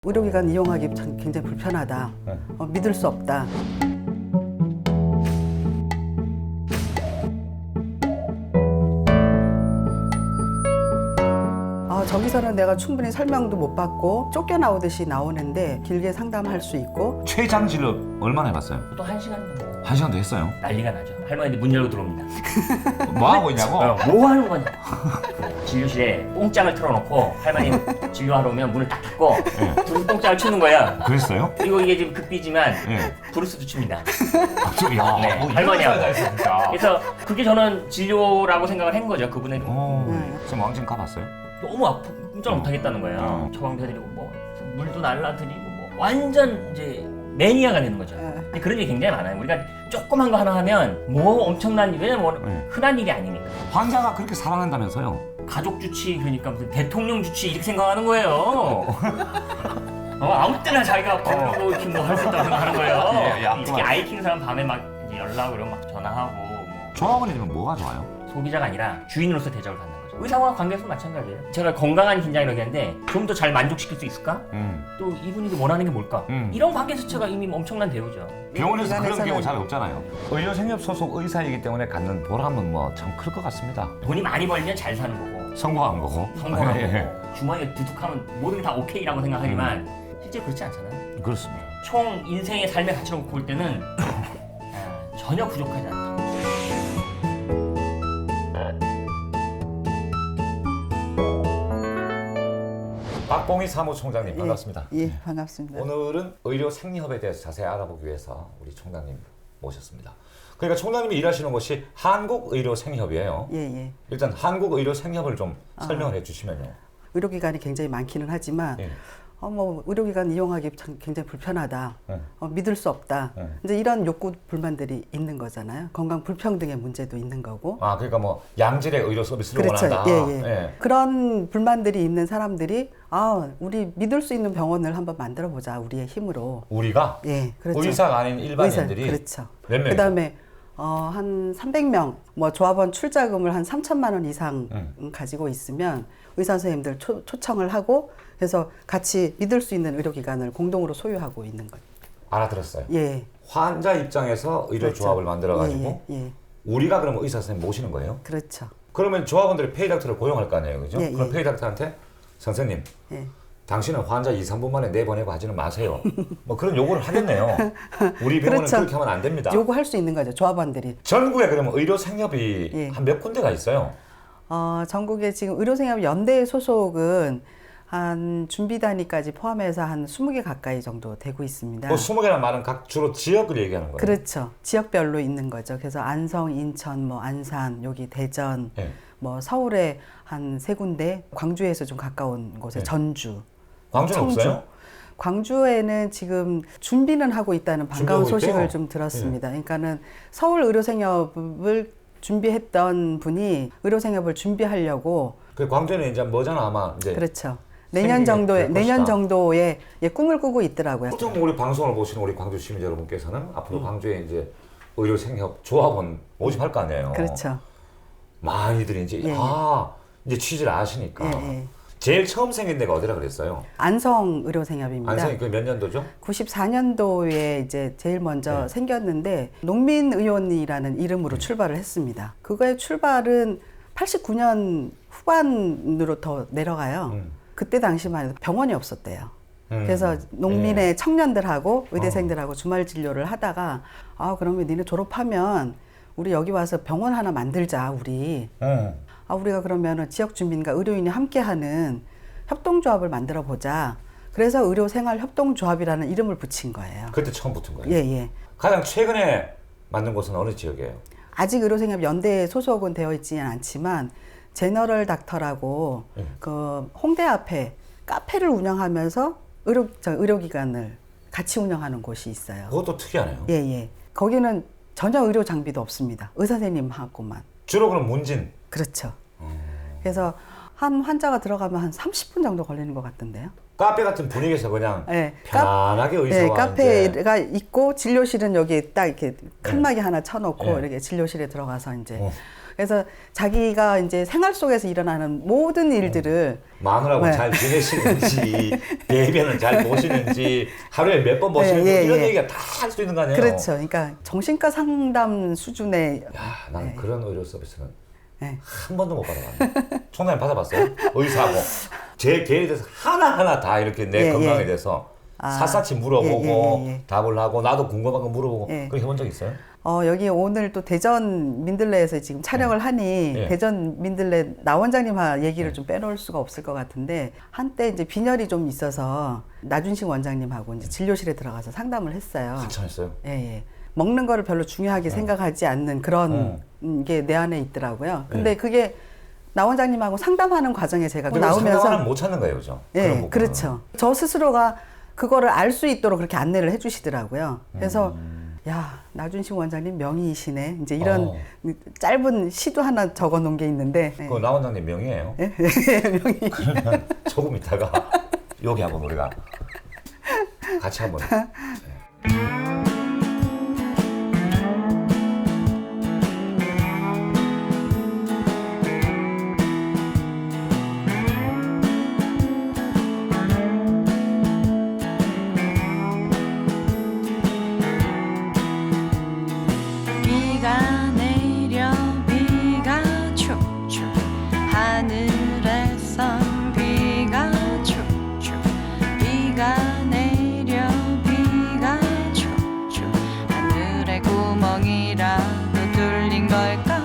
의료기관 이용하기 참 굉장히 불편하다. 믿을 수 없다. 저기서는 내가 충분히 설명도 못 받고 쫓겨나오듯이 나오는데 길게 상담할 수 있고. 최장 진료 얼마나 해봤어요? 또 1시간 정도. 1시간도 했어요? 난리가 나죠. 할머니들 문 열고 들어옵니다. 뭐 하고 있냐고? 뭐 하는 거냐? 그 진료실에 뽕짝을 틀어놓고 할머니 진료하러 오면 문을 딱 닫고 둘이 뽕짝을 치는 거야. 그랬어요? 그리고 이게 지금 극비지만 네. 브루스도 춥니다. 야, 네, 뭐 할머니하고. 진짜. 그래서 그게 저는 진료라고 생각을 한 거죠. 그분의 지금 왕진 가봤어요? 너무 아프 꼼짝 못하겠다는 거예요. 처방도 해드리고 뭐 물도 날라드리고 뭐 완전 이제 매니아가 되는 거죠. 근데 그런 일이 굉장히 많아요. 우리가 조그만 거 하나 하면 뭐 엄청난 일, 왜냐면 흔한 일이 아니니까. 환자가 그렇게 사랑한다면서요? 가족 주치 그러니까 무슨 대통령 주치 이렇게 생각하는 거예요. 아무 때나 자기가 부르고 이렇게 뭐 할 수 있다고 생각하는 거예요. 예, 특히 아이 키우는 사람 밤에 막 이제 연락 오면 막 전화하고 뭐. 조합원이면 뭐가 좋아요? 소비자가 아니라 주인으로서 대접을 받는 거죠. 의사와 관계에서 마찬가지예요. 제가 건강한 긴장이라고 했는데 좀 더 잘 만족시킬 수 있을까? 또 이분이 원하는 게 뭘까? 이런 관계 자체가 이미 엄청난 대우죠. 병원에서 그런 경우 잘 없잖아요. 의료생협 소속 의사이기 때문에 갖는 보람은 뭐 참 클 것 같습니다. 돈이 많이 벌면 잘 사는 거고 성공한 거고. 성공한 예. 거고 주머니에 두둑하면 모든 게 다 오케이라고 생각하지만 실제 그렇지 않잖아요. 그렇습니다. 총 인생의 삶의 가치로 볼 때는 전혀 부족하지 않다. 박봉희 사무총장님 반갑습니다. 예, 반갑습니다. 오늘은 의료생협에 대해서 자세히 알아보기 위해서 우리 총장님 모셨습니다. 그러니까 총장님이 일하시는 곳이 한국의료생협이에요. 예. 일단 한국의료생협을 좀 설명을 해주시면요. 의료기관이 굉장히 많기는 하지만 예. 의료기관 이용하기 참 굉장히 불편하다. 믿을 수 없다. 이제 이런 욕구 불만들이 있는 거잖아요. 건강 불평등의 문제도 있는 거고. 그러니까 뭐 양질의 의료 서비스를 그렇죠. 원한다. 예. 그런 불만들이 있는 사람들이 우리 믿을 수 있는 병원을 한번 만들어 보자. 우리의 힘으로. 우리가 예, 그렇죠. 의사가 아닌 일반인들이 그렇죠. 몇 명이죠? 그다음에 한 300명, 뭐 조합원 출자금을 한 3천만 원 이상 가지고 있으면 의사 선생님들 초청을 하고 그래서 같이 믿을 수 있는 의료기관을 공동으로 소유하고 있는 거죠. 알아들었어요. 예. 환자 입장에서 의료 조합을 만들어가지고 예. 우리가 그럼 의사 선생님 모시는 거예요? 그렇죠. 그러면 조합원들이 페이닥터를 고용할 거 아니에요, 그죠? 예, 그럼 예. 페이닥터한테 선생님, 당신은 환자 2, 3분 만에 내보내고 하지는 마세요. 뭐 그런 요구를 하겠네요. 우리 병원은 그렇죠. 그렇게 하면 안 됩니다. 요구할 수 있는 거죠. 조합원들이. 전국에 그러면 의료생협이 한 몇 군데가 있어요? 전국에 지금 의료생협 연대 소속은 한 준비단위까지 포함해서 한 20개 가까이 정도 되고 있습니다. 20개나 많은 각 주로 지역을 얘기하는 거예요? 그렇죠. 지역별로 있는 거죠. 그래서 안성, 인천, 뭐 안산, 여기 대전, 뭐 서울에 한 3군데, 광주에서 좀 가까운 곳에 전주, 광주는 청주. 없어요? 광주에는 지금 준비는 하고 있다는 반가운 소식을 좀 들었습니다. 그러니까는 서울 의료생협을 준비했던 분이 의료생협을 준비하려고. 그 광주는 이제 뭐잖아 아마 이제. 그렇죠. 내년 정도에 꿈을 꾸고 있더라고요. 보통 우리 방송을 보시는 우리 광주 시민 여러분께서는 앞으로 광주에 이제 의료생협 조합원 모집할 거 아니에요. 그렇죠. 많이들이 이제 이제 취지를 아시니까. 제일 처음 생긴 데가 어디라 그랬어요? 안성 의료생협입니다. 안성이 그 몇 년도죠? 94년도에 이제 제일 먼저 생겼는데 농민의원이라는 이름으로 출발을 했습니다. 그거의 출발은 89년 후반으로 더 내려가요. 그때 당시만 해도 병원이 없었대요. 그래서 농민의 청년들하고 의대생들하고 주말 진료를 하다가 그러면 니네 졸업하면 우리 여기 와서 병원 하나 만들자 우리. 우리가 그러면은 지역 주민과 의료인이 함께하는 협동조합을 만들어 보자. 그래서 의료생활협동조합이라는 이름을 붙인 거예요. 그때 처음 붙은 거예요? 예. 가장 최근에 만든 곳은 어느 지역이에요? 아직 의료생협 연대에 소속은 되어 있지는 않지만 제너럴 닥터라고 그 홍대 앞에 카페를 운영하면서 의료기관을 같이 운영하는 곳이 있어요. 그것도 특이하네요. 예. 거기는 전혀 의료 장비도 없습니다. 의사 선생님하고만. 주로 그럼 문진? 그렇죠. 그래서 한 환자가 들어가면 한 30분 정도 걸리는 것 같던데요. 카페 같은 분위기에서 그냥 편안하게 의사와 카페가 있고 진료실은 여기 딱 이렇게 칸막이 하나 쳐놓고 이렇게 진료실에 들어가서 이제 그래서 자기가 이제 생활 속에서 일어나는 모든 일들을 마누라하고 네. 잘 지내시는지, 대변을 잘 보시는지, 하루에 몇 번 보시는지 이런 얘기가 다 할 수 있는 거 아니에요? 그렇죠. 그러니까 정신과 상담 수준의 야, 나는 그런 의료 서비스는 네. 한 번도 못 받아봤네. 총장님 받아봤어요? 의사하고 제 개에 대해서 하나하나 다 이렇게 내 예, 건강에 예. 대해서 아. 샅샅이 물어보고 예. 답을 하고 나도 궁금한 거 물어보고 예. 그렇게 해본 적 있어요? 여기 오늘 또 대전 민들레에서 지금 촬영을 하니 예. 대전 민들레 나 원장님 얘기를 좀 빼놓을 수가 없을 것 같은데 한때 이제 빈혈이 좀 있어서 나준식 원장님하고 이제 진료실에 들어가서 상담을 했어요. 한참 했어요? 예. 먹는 거를 별로 중요하게 생각하지 않는 그런 게 내 안에 있더라고요. 근데 그게 나 원장님하고 상담하는 과정에 제가 나오면서 상담을 못 찾는 거예요, 그죠? 그런 예, 부분은. 그렇죠. 저 스스로가 그거를 알 수 있도록 그렇게 안내를 해주시더라고요. 그래서 야, 나준식 원장님 명의이시네. 이제 이런 짧은 시도 하나 적어 놓은 게 있는데. 그거 나 원장님 명의예요? 예? 명의. 그러면 조금 있다가 여기 한번 우리가 같이 한번. 비가 내려 비가 촉촉 하늘에선 비가 촉촉 비가 내려 비가 촉촉 하늘에 구멍이라도 뚫린 걸까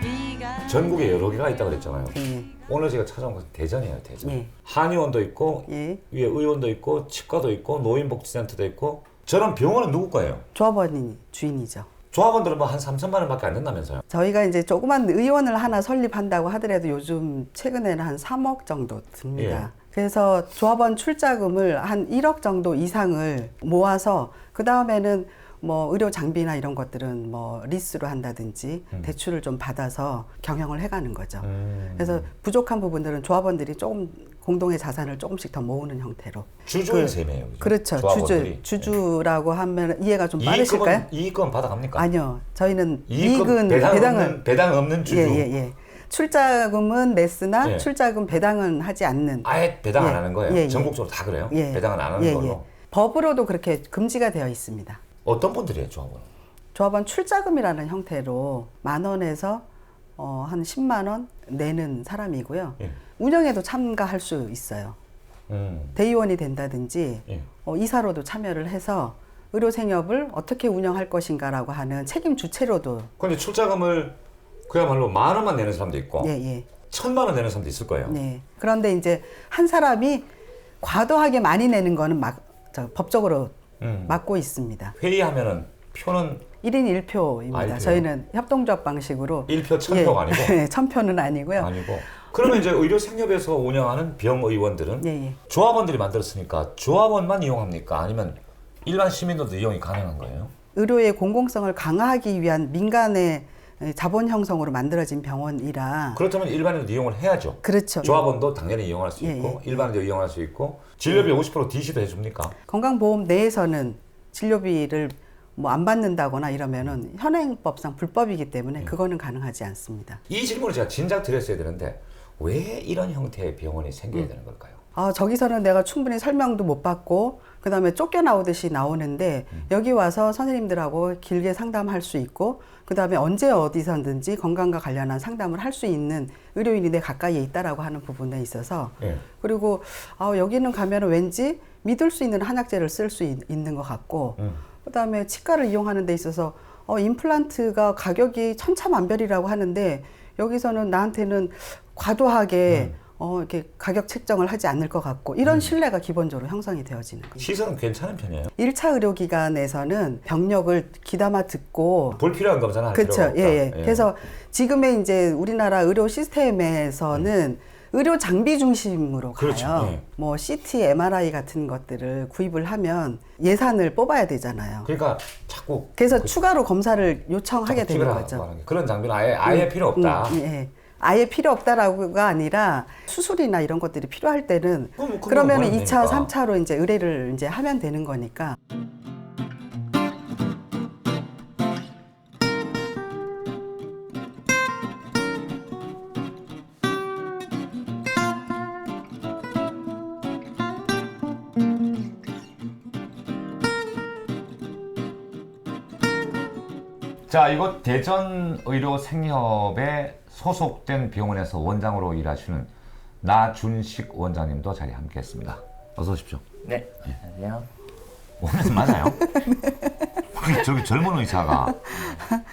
비가 전국에 여러 개가 있다고 그랬잖아요. 예. 오늘 제가 찾아온 것은 대전이에요, 대전. 예. 한의원도 있고 예. 위에 의원도 있고 치과도 있고 노인복지센터도 있고 저런 병원은 누구 거예요? 조합원이 주인이죠. 조합원들은 뭐 한 3천만 원밖에 안 된다면서요? 저희가 이제 조그만 의원을 하나 설립한다고 하더라도 요즘 최근에는 한 3억 정도 듭니다. 그래서 조합원 출자금을 한 1억 정도 이상을 모아서 그 다음에는 뭐 의료 장비나 이런 것들은 뭐 리스로 한다든지 대출을 좀 받아서 경영을 해가는 거죠. 그래서 부족한 부분들은 조합원들이 조금 공동의 자산을 조금씩 더 모으는 형태로. 주주의 셈이에요. 그죠? 그렇죠. 조합원들이. 주주라고 하면 이해가 좀 빠르실까요? 이익금은 받아갑니까? 아니요. 저희는 이익금 배당을 배당 없는 주주. 예. 출자금은 냈으나 예. 출자금 배당은 하지 않는. 아예 배당 안 예, 하는 거예요. 예, 예. 전국적으로 다 그래요. 예. 배당은 안 하는 걸로. 법으로도 그렇게 금지가 되어 있습니다. 어떤 분들이에요, 조합원? 조합원 출자금이라는 형태로 10,000원에서 한 10만 원 내는 사람이고요. 예. 운영에도 참가할 수 있어요. 대의원이 된다든지 예. 이사로도 참여를 해서 의료 생협을 어떻게 운영할 것인가라고 하는 책임 주체로도. 근데 출자금을 그야말로 10,000원만 내는 사람도 있고 예. 1,000만 원 내는 사람도 있을 거예요. 네. 그런데 이제 한 사람이 과도하게 많이 내는 거는 법적으로 막고 있습니다. 회의하면은 표는 1인 1표입니다. 아, 1표요? 저희는 협동조합 방식으로 1표 1,000표가 아니고? 네, 1,000표는 아니고요. 아니고. 그러면 이제 의료생협에서 운영하는 병의원들은 예. 조합원들이 만들었으니까 조합원만 이용합니까? 아니면 일반 시민들도 이용이 가능한 거예요? 의료의 공공성을 강화하기 위한 민간의 자본 형성으로 만들어진 병원이라. 그렇다면 일반인도 이용을 해야죠. 그렇죠. 조합원도 당연히 이용할 수 예, 있고 예. 일반인도 이용할 수 있고 진료비 50% DC도 해줍니까? 건강보험 내에서는 진료비를 뭐 안 받는다거나 이러면은 현행법상 불법이기 때문에 그거는 가능하지 않습니다. 이 질문을 제가 진작 드렸어야 되는데 왜 이런 형태의 병원이 생겨야 되는 걸까요? 저기서는 내가 충분히 설명도 못 받고 그다음에 쫓겨나오듯이 나오는데 여기 와서 선생님들하고 길게 상담할 수 있고 그다음에 언제 어디서든지 건강과 관련한 상담을 할 수 있는 의료인이 내 가까이에 있다라고 하는 부분에 있어서 예. 그리고 여기는 가면은 왠지 믿을 수 있는 한약재를 쓸 수 있는 것 같고 그다음에 치과를 이용하는 데 있어서 임플란트가 가격이 천차만별이라고 하는데 여기서는 나한테는 과도하게 이렇게 가격 책정을 하지 않을 것 같고 이런 신뢰가 기본적으로 형성이 되어지는 거예요. 시설은 괜찮은 편이에요? 1차 의료기관에서는 병력을 귀담아 듣고 불필요한 검사는 할 그렇죠. 필요가 없다. 예. 그래서 지금의 이제 우리나라 의료 시스템에서는 의료 장비 중심으로 가요. 그렇죠. 예. 뭐 CT, MRI 같은 것들을 구입을 하면 예산을 뽑아야 되잖아요. 그러니까 자꾸 그래서 추가로 검사를 요청하게 되는 찍으라 거죠. 말하는 게. 그런 장비는 아예 필요 없다. 예. 아예 필요 없다라고가 아니라 수술이나 이런 것들이 필요할 때는 그럼 그러면 그건 2차, 되니까. 3차로 이제 의뢰를 이제 하면 되는 거니까. 자, 이곳 대전의료생협에 소속된 병원에서 원장으로 일하시는 나준식 원장님도 자리에 함께했습니다. 어서 오십시오. 네. 안녕하세요. 원장님 맞아요? 저기 젊은 의사가.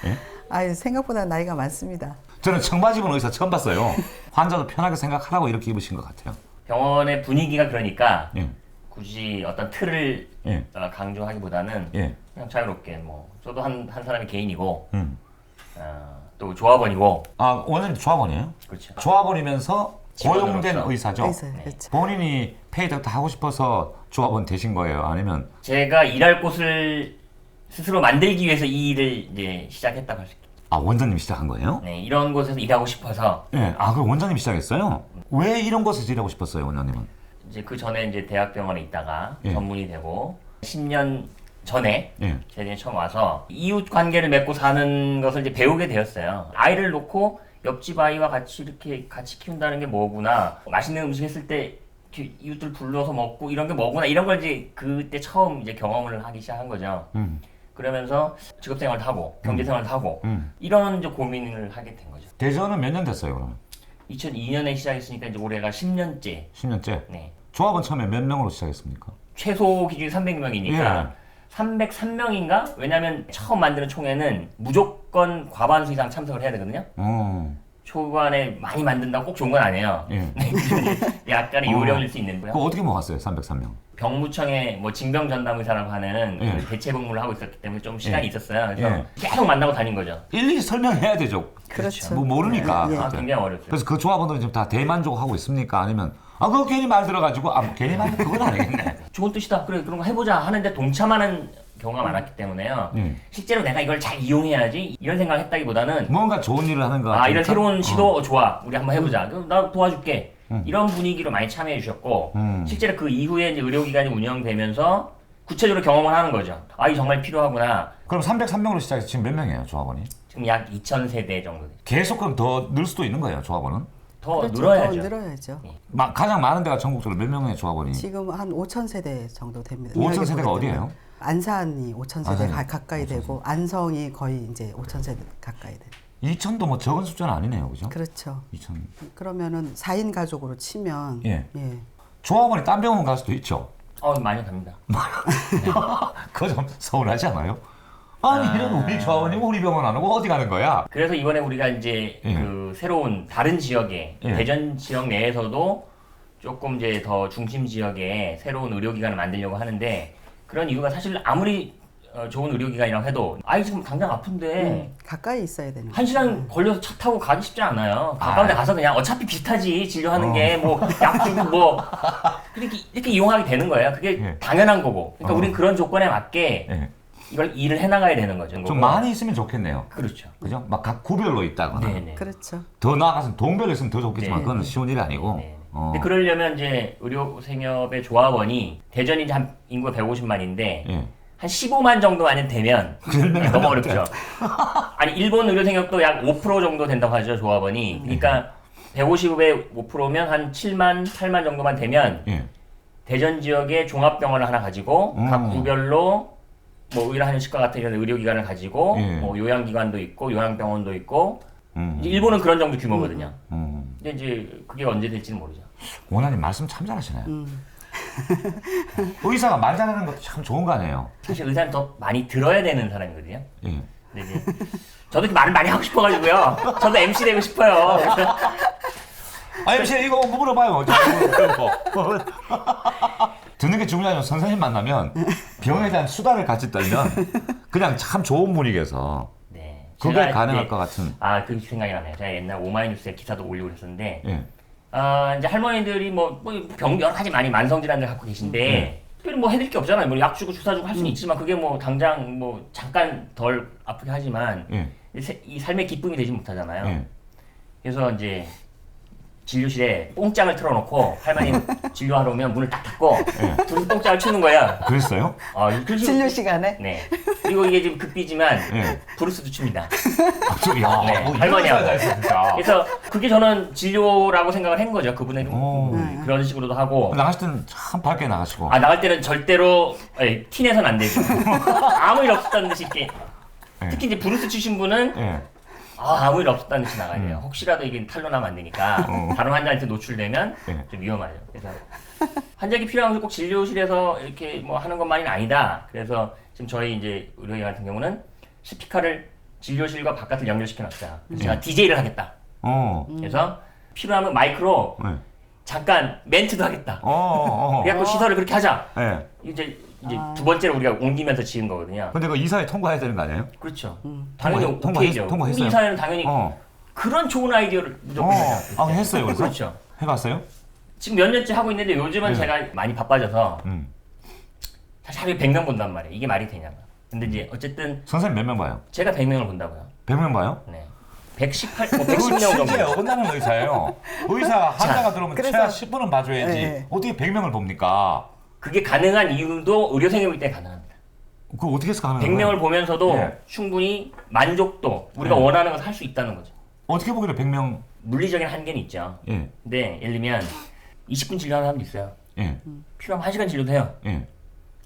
예? 아유, 생각보다 나이가 많습니다. 저는 청바지 입은 의사 처음 봤어요. 환자도 편하게 생각하라고 이렇게 입으신 것 같아요. 병원의 분위기가 그러니까 예. 굳이 어떤 틀을 예. 강조하기보다는 예. 그냥 자유롭게 뭐 저도 한 사람이 개인이고 또 조합원이고 아, 원장님 조합원이에요? 그렇죠. 조합원이면서 고용된 직원으로서. 의사죠? 의사, 그렇죠. 본인이 페이덕터 하고 싶어서 조합원 되신 거예요? 아니면? 제가 일할 곳을 스스로 만들기 위해서 이 일을 이제 시작했다고 할 수 있겠죠. 아, 원장님이 시작한 거예요? 네, 이런 곳에서 일하고 싶어서 예. 아, 그럼 원장님이 시작했어요? 왜 이런 곳에서 일하고 싶었어요, 원장님은? 이제 그 전에 이제 대학병원에 있다가 예. 전문의 되고 10년 전에 예. 제가 처음 와서 이웃 관계를 맺고 사는 것을 이제 배우게 되었어요. 아이를 놓고 옆집 아이와 같이 이렇게 같이 키운다는 게 뭐구나. 맛있는 음식 했을 때 이렇게 이웃들 불러서 먹고 이런 게 뭐구나. 이런 걸 이제 그때 처음 이제 경험을 하기 시작한 거죠. 그러면서 직업생활도 하고 경제생활도 하고 이런 이제 고민을 하게 된 거죠. 대전은 몇 년 됐어요, 그러면? 2002년에 시작했으니까 이제 올해가 10년째. 10년째? 네. 조합은 처음에 몇 명으로 시작했습니까? 최소 기준이 300명이니까 예. 303명인가? 왜냐면 처음 만드는 총회는 무조건 과반수 이상 참석을 해야 되거든요. 초반에 많이 만든다고 꼭 좋은 건 아니에요. 예. 약간의 요령일 수 있는 거요. 그거 어떻게 모았어요, 303명? 병무청에 뭐 징병전담의사라고 하는 예. 그 대체 복무를 하고 있었기 때문에 좀 시간이 예. 있었어요. 그래서 예. 계속 만나고 다닌 거죠. 일일이 설명해야 되죠. 그렇죠. 뭐 모르니까. 예, 예. 아, 굉장히 어렵죠. 그래서 그 조합원들은 지금 다 대만족하고 있습니까? 아니면 아 그거 괜히 말 들어가지고 아 괜히 말 그건 아니겠네. 좋은 뜻이다. 그래 그런 거 해보자 하는데 동참하는 경우가 많았기 때문에요. 실제로 내가 이걸 잘 이용해야지 이런 생각을 했다기보다는 뭔가 좋은 일을 하는 거 아 같으니까. 이런 새로운 시도 좋아. 우리 한번 해보자. 그럼 나 도와줄게. 이런 분위기로 많이 참여해 주셨고 실제로 그 이후에 이제 의료기관이 운영되면서 구체적으로 경험을 하는 거죠. 아, 이 정말 필요하구나. 그럼 303명으로 시작해서 지금 몇 명이에요, 조합원이? 지금 약 2,000세대 정도 돼요. 계속 그럼 더 늘 수도 있는 거예요, 조합원은? 더 그렇죠. 늘어야죠. 더 늘어야죠. 가장 많은 데가 전국적으로 몇 명의 조합원이? 지금 한 5천 세대 정도 됩니다. 5천 세대가 이야기 어디예요? 보겠지만 안산이 5천 세대 안산이 가까이 되고 안성이 거의 이제 5천 세대 가까이 돼요. 2천도 뭐 적은 숫자는 아니네요, 그죠? 그렇죠. 2천. 그러면은 4인 가족으로 치면 예. 예. 조합원이 딴 병원 갈 수도 있죠. 많이 갑니다. 그거 좀 서운하지 않아요? 아니 이런 우리 조합원이 우리 병원 안 오고 어디 가는 거야? 그래서 이번에 우리가 이제 예. 그 새로운 다른 지역에 예. 대전 지역 내에서도 조금 이제 더 중심 지역에 새로운 의료기관을 만들려고 하는데 그런 이유가 사실 아무리 좋은 의료기관이라고 해도 아이 지금 당장 아픈데 가까이 있어야 되는 한 시간 걸려서 차 타고 가기 쉽지 않아요. 가까운 데 가서 그냥 어차피 비슷하지 진료하는 게 뭐 약 주고 뭐 이렇게 이용하게 되는 거예요. 그게 예. 당연한 거고. 그러니까 우린 그런 조건에 맞게 예. 이걸 일을 해나가야 되는 거죠. 좀 많이 있으면 좋겠네요. 그렇죠. 그죠? 막 각 구별로 있다거나 네네. 그렇죠. 더 나아가서 동별로 있으면 더 좋겠지만 네. 그건 쉬운 일이 아니고. 네. 근데 그러려면 이제 의료생협의 조합원이 대전이 이제 한 인구가 150만인데 예. 한 15만 정도만 되면 너무 어렵죠. 아니 일본 의료생협도 약 5% 정도 된다고 하죠 조합원이. 그러니까 150에 5%면 한 7만, 8만 정도만 되면 예. 대전 지역에 종합병원을 하나 가지고 각 구별로 뭐 의료한의식과 같은 이런 의료기관을 가지고 예. 뭐 요양기관도 있고 요양병원도 있고 이제 일본은 그런 정도 규모거든요. 근데 이제 그게 언제 될지는 모르죠. 원장님 말씀 참 잘하시네요. 의사가 말 잘하는 것도 참 좋은 거 아니에요? 사실 의사는 더 많이 들어야 되는 사람이거든요. 예. 근데 이제 저도 이렇게 말을 많이 하고 싶어가지고요. 저도 MC 되고 싶어요. 그래서 아, MC 이거 물어봐요. 듣는 게 중요하죠. 선생님 만나면 병에 대한 수다를 같이 떨면 그냥 참 좋은 분위기에서 네, 그게 제가 가능할 이제- 것 같은. 그 생각이 나네요. 제가 옛날 오마이뉴스에 기사도 올리고 그랬었는데 예. 이제 할머니들이 병 여러 가지 많이 만성질환들 갖고 계신데 특별히 뭐 해드릴 게 없잖아요. 뭐 약 주고 주사 주고 할 수는 있지만 그게 뭐 당장 뭐 잠깐 덜 아프게 하지만 예. 이 삶의 기쁨이 되지 못하잖아요. 예. 그래서 이제 진료실에 뽕짝을 틀어놓고 할머니 진료하러 오면 문을 딱 닫고 둘이 뽕짝을 치는 거야. 그랬어요? 진료 시간에 네. 그리고 이게 지금 급비지만 예. 브루스도 춥니다. 야, 네, 뭐 할머니하고. 이런 여자가 진짜. 그래서 그게 저는 진료라고 생각을 한 거죠. 그분의 그런 식으로도 하고. 나가실 때는 참 밝게 나가시고. 나갈 때는 절대로 티내선 안 되죠. 아무 일 없었다는 듯이 이렇게 특히 이제 브루스 치신 분은 예. 아무 일 없었다는 듯이 나가야 돼요. 혹시라도 이게 탈로나면 안 되니까 다른 환자한테 노출되면 예. 좀 위험하죠. 그래서 환자기 필요한 것을 꼭 진료실에서 이렇게 뭐 하는 것만이 아니다. 그래서 지금 저희 이제 의료인 같은 경우는 스피커를 진료실과 바깥을 연결시켜 놨어요. 그래서 제가 DJ를 하겠다. 그래서 필요하면 마이크로 네. 잠깐 멘트도 하겠다. 어. 그래갖고 시설을 그렇게 하자. 예. 이제 두 번째로 우리가 옮기면서 지은 거거든요. 근데 그 이사회 통과해야 되는 거 아니에요? 그렇죠. 당연히 오케이죠. 통과했어요? 우리 이사회는 당연히 어. 그런 좋은 아이디어를 무조건 하죠. 아, 했어요, 그래서? 그렇죠. 해봤어요? 지금 몇 년째 하고 있는데 요즘은 제가 많이 바빠져서 사실 하루에 100명 본단 말이에요. 이게 말이 되냐고. 근데 이제 어쨌든 선생님 몇 명 봐요? 제가 100명을 본다고요. 100명 봐요? 네. 118, 뭐 그거 110명 정도. 실제 어긋나는 의사예요. 의사 환자가 들어오면 그래서- 최하 10분은 봐줘야지. 네. 어떻게 100명을 봅니까? 그게 가능한 이유도 의료생이기 때문에 가능합니다. 그거 어떻게 해서 가능한 거예요? 100명을 보면서도 네. 충분히 만족도, 우리가 네. 원하는 것을 할 수 있다는 거죠. 어떻게 보기로 100명? 물리적인 한계는 있죠. 예, 근데 예를 들면 20분 진료하는 사람도 있어요. 예, 필요하면 1시간 진료도 해요. 예.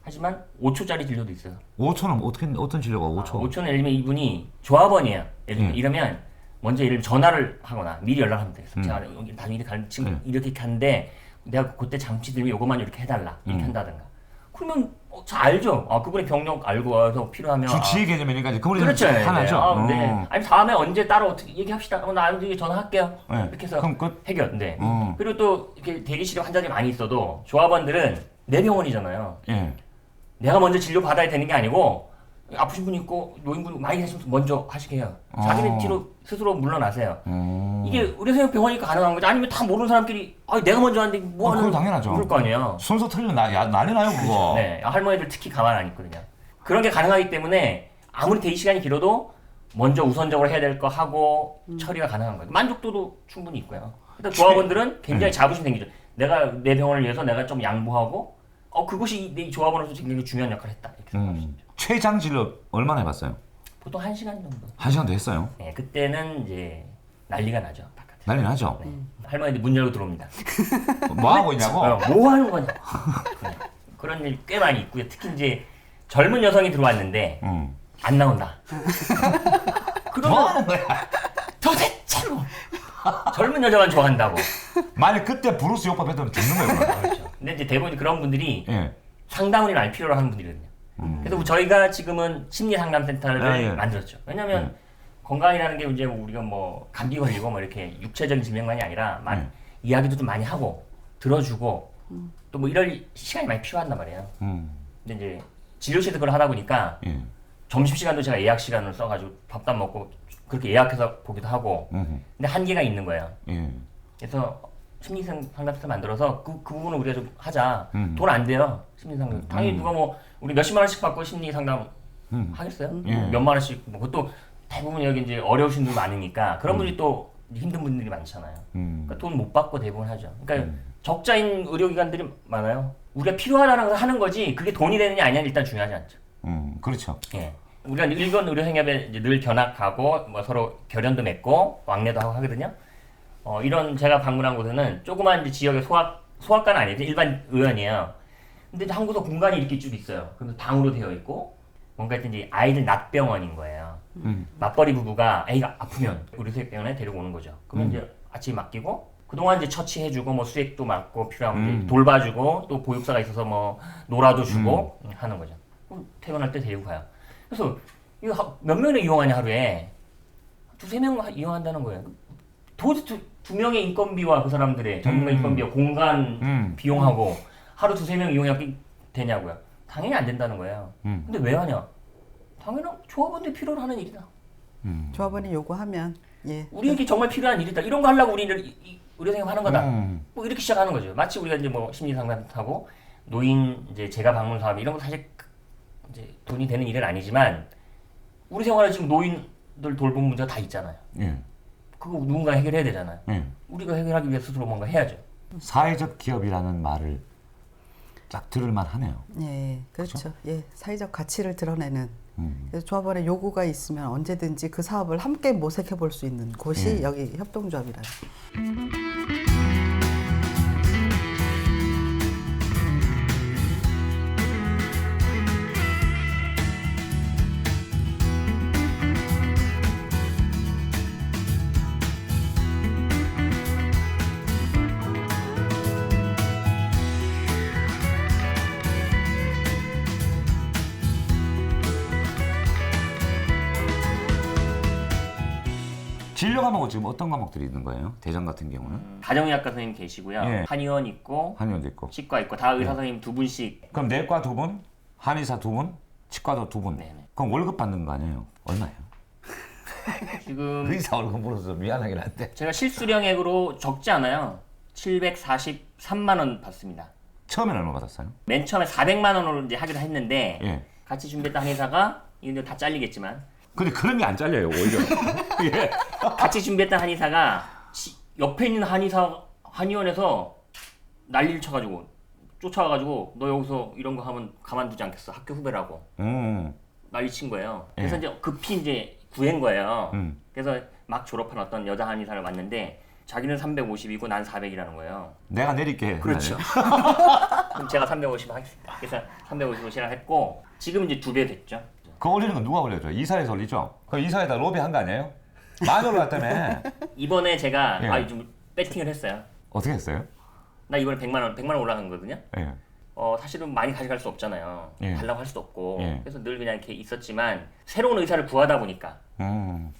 하지만 5초짜리 진료도 있어요. 5초는 어떤 진료가 5초? 5초는 예를 들면 이분이 조합원이에요. 예를 들면 음. 이러면 먼저 예를 들면 전화를 하거나 미리 연락하면 되겠어. 제가 여기 나중에 지금 이렇게 가는데 내가 그때 잠시 들면 요것만 이렇게 해달라. 이렇게 한다든가. 그러면 잘 알죠. 그분의 병력 알고 와서 필요하면 주치의 개념이니까 이제 그분이 그렇죠. 하나죠. 네. 아니 다음에 언제 따로 어떻게 얘기합시다. 나 나중에 전화할게요. 네. 이렇게 해서 그럼 끝? 해결. 네. 그리고 또 이렇게 대기실에 환자들이 많이 있어도 조합원들은 내 병원이잖아요. 예. 내가 먼저 진료 받아야 되는 게 아니고 아프신 분 있고 노인분 많이 계시면 먼저 하시게 해요. 자기는 뒤로 스스로 물러나세요. 이게 의료생활 병원이니까 가능한 거지. 아니면 다 모르는 사람끼리 내가 먼저 하는데 뭐 하는 그건 당연하죠. 그럴 거 아니에요. 순서 틀리면 난리 나요 그거. 네, 할머니들 특히 가만 안 있거든요. 그런 게 가능하기 때문에 아무리 대기 시간이 길어도 먼저 우선적으로 해야 될 거 하고 처리가 가능한 거예요. 만족도도 충분히 있고요. 일단 조합원들은 굉장히 자부심 생기죠. 내가 내 병원을 위해서 내가 좀 양보하고 그것이 내 조합원으로서 굉장히 중요한 역할을 했다. 이렇게 생각할 수 있죠. 최장 진료 얼마나 해봤어요? 보통 1시간 정도. 1시간도 했어요. 네, 그때는 이제 난리가 나죠. 바깥에. 난리 나죠. 네. 할머니들 문 열고 들어옵니다. 뭐 하고 있냐고? 뭐 하는 거냐. 그런 일 꽤 많이 있고요. 특히 이제 젊은 여성이 들어왔는데 안 나온다. 뭐 그러면 하는 거야? 도대체 뭐 젊은 여자만 좋아한다고. 만약 그때 브루스 요법 했다면 죽는 거예요. 그렇죠. 근데 이제 대부분 그런 분들이 예. 상담을 많이 필요로 하는 분들이거든요. 그래서 저희가 지금은 심리 상담센터를 예. 만들었죠. 왜냐하면 건강이라는 게 이제 우리가 뭐 감기 걸리고 뭐 이렇게 육체적인 질병만이 아니라 이야기도 좀 많이 하고 들어주고 또 뭐 이럴 시간이 많이 필요한단 말이에요. 근데 이제 진료실에서 그걸 하다 보니까 예. 점심시간도 제가 예약 시간을 써가지고 밥도 안 먹고 그렇게 예약해서 보기도 하고 근데 한계가 있는 거예요. 예. 그래서 심리상담센터 만들어서 그 부분을 우리가 좀 하자. 돈 안 돼요. 심리상담. 당연히 누가 뭐 우리 몇십만 원씩 받고 심리상담 하겠어요? 몇만 원씩. 뭐 그것도 대부분 여기 이제 어려우신 분들 많으니까 그런 분들이 또 힘든 분들이 많잖아요. 그러니까 돈 못 받고 대부분 하죠. 그러니까 적자인 의료기관들이 많아요. 우리가 필요하다는 걸 하는 거지 그게 돈이 되느냐 아니냐 일단 중요하지 않죠. 그렇죠. 예. 우리가 일본 의료생협에 이제 늘 견학하고 뭐 서로 결연도 맺고 왕래도 하고 하거든요. 이런 제가 방문한 곳에는 조그만 이제 지역의 소아과는 아니에요. 일반 의원이에요. 근데 이제 한 곳에 공간이 이렇게 쭉 있어요. 그래서 방으로 되어 있고 뭔가 이제 아이들 낮병원인 거예요. 맞벌이 부부가 애가 아프면 의료생병원에 데리고 오는 거죠. 그러면 이제 아침에 맡기고 그동안 이제 처치해주고 뭐 수액도 맞고 필요하면 이제 돌봐주고 또 보육사가 있어서 뭐 놀아도 주고 하는 거죠. 그럼 퇴근할 때 데리고 가요. 그래서 이거 몇 명을 이용하냐 하루에 두세 명 이용한다는 거예요. 도대체 두 명의 인건비와 그 사람들의 전문가 인건비와 공간 비용하고 하루 두세 명 이용하기 되냐고요. 당연히 안 된다는 거예요. 근데 왜 하냐? 당연히 조합원들이 필요로 하는 일이다. 조합원이 요구하면 예. 우리에게 정말 필요한 일이다. 이런 거 하려고 우리는 의료생활 하는 거다. 뭐 이렇게 시작하는 거죠. 마치 우리가 이제 뭐 심리상담하고 노인 이제 재가 방문 사업 이런 거 사실 이제 돈이 되는 일은 아니지만 우리 생활에 지금 노인들 돌봄 문제가 다 있잖아요. 예. 그거 누군가 해결해야 되잖아요. 예. 우리가 해결하기 위해 스스로 뭔가 해야죠. 사회적 기업이라는 말을 딱 들을만 하네요. 예, 그렇죠. 예, 사회적 가치를 드러내는. 그래서 조합원의 요구가 있으면 언제든지 그 사업을 함께 모색해 볼 수 있는 곳이 여기 협동조합이라는. 진료 과목은 지금 어떤 과목들이 있는 거예요? 대전 같은 경우는? 가정의학과 선생님 계시고요. 예. 한의원 있고 한의원도 있고. 치과 있고 다 의사 선생님 두 분씩. 그럼 내과 2분, 한의사 2분, 치과도 2분. 네네. 그럼 월급 받는 거 아니에요? 얼마예요? 지금 의사 월급 물어서 미안하긴 한데. 제가 실수령액으로 적지 않아요. 743만 원 받습니다. 처음에는 얼마 받았어요? 맨 처음에 400만 원으로 이제 하기로 했는데 예. 같이 준비했던 한의사가 이건 다 잘리겠지만 근데 그런 게 안 잘려요 오히려. 예. 같이 준비했던 한의사가 옆에 있는 한의원에서 난리를 쳐가지고 쫓아와가지고 너 여기서 이런 거 하면 가만두지 않겠어. 학교 후배라고 난리 친 거예요. 그래서 예. 이제 급히 이제 구한 거예요. 음. 그래서 막 졸업한 어떤 여자 한의사를 왔는데 자기는 350이고 난 400이라는 거예요. 내가 내릴게. 그렇죠. 그럼 제가 350 하겠습니다. 그래서 350으로 시작했고 지금 이제 2배 됐죠. 그거 올리는 건 누가 올려줘요? 이사에서 올리죠? 그 이사에다 로비한 거 아니에요? 많이 올랐다며. 이번에 제가 예. 좀 배팅을 했어요. 어떻게 했어요? 나 이번에 100만 원 올라간 거거든요. 예. 사실은 많이 가져갈 수 없잖아요. 예. 달라고 할 수도 없고. 예. 그래서 늘 그냥 이렇게 있었지만 새로운 의사를 구하다 보니까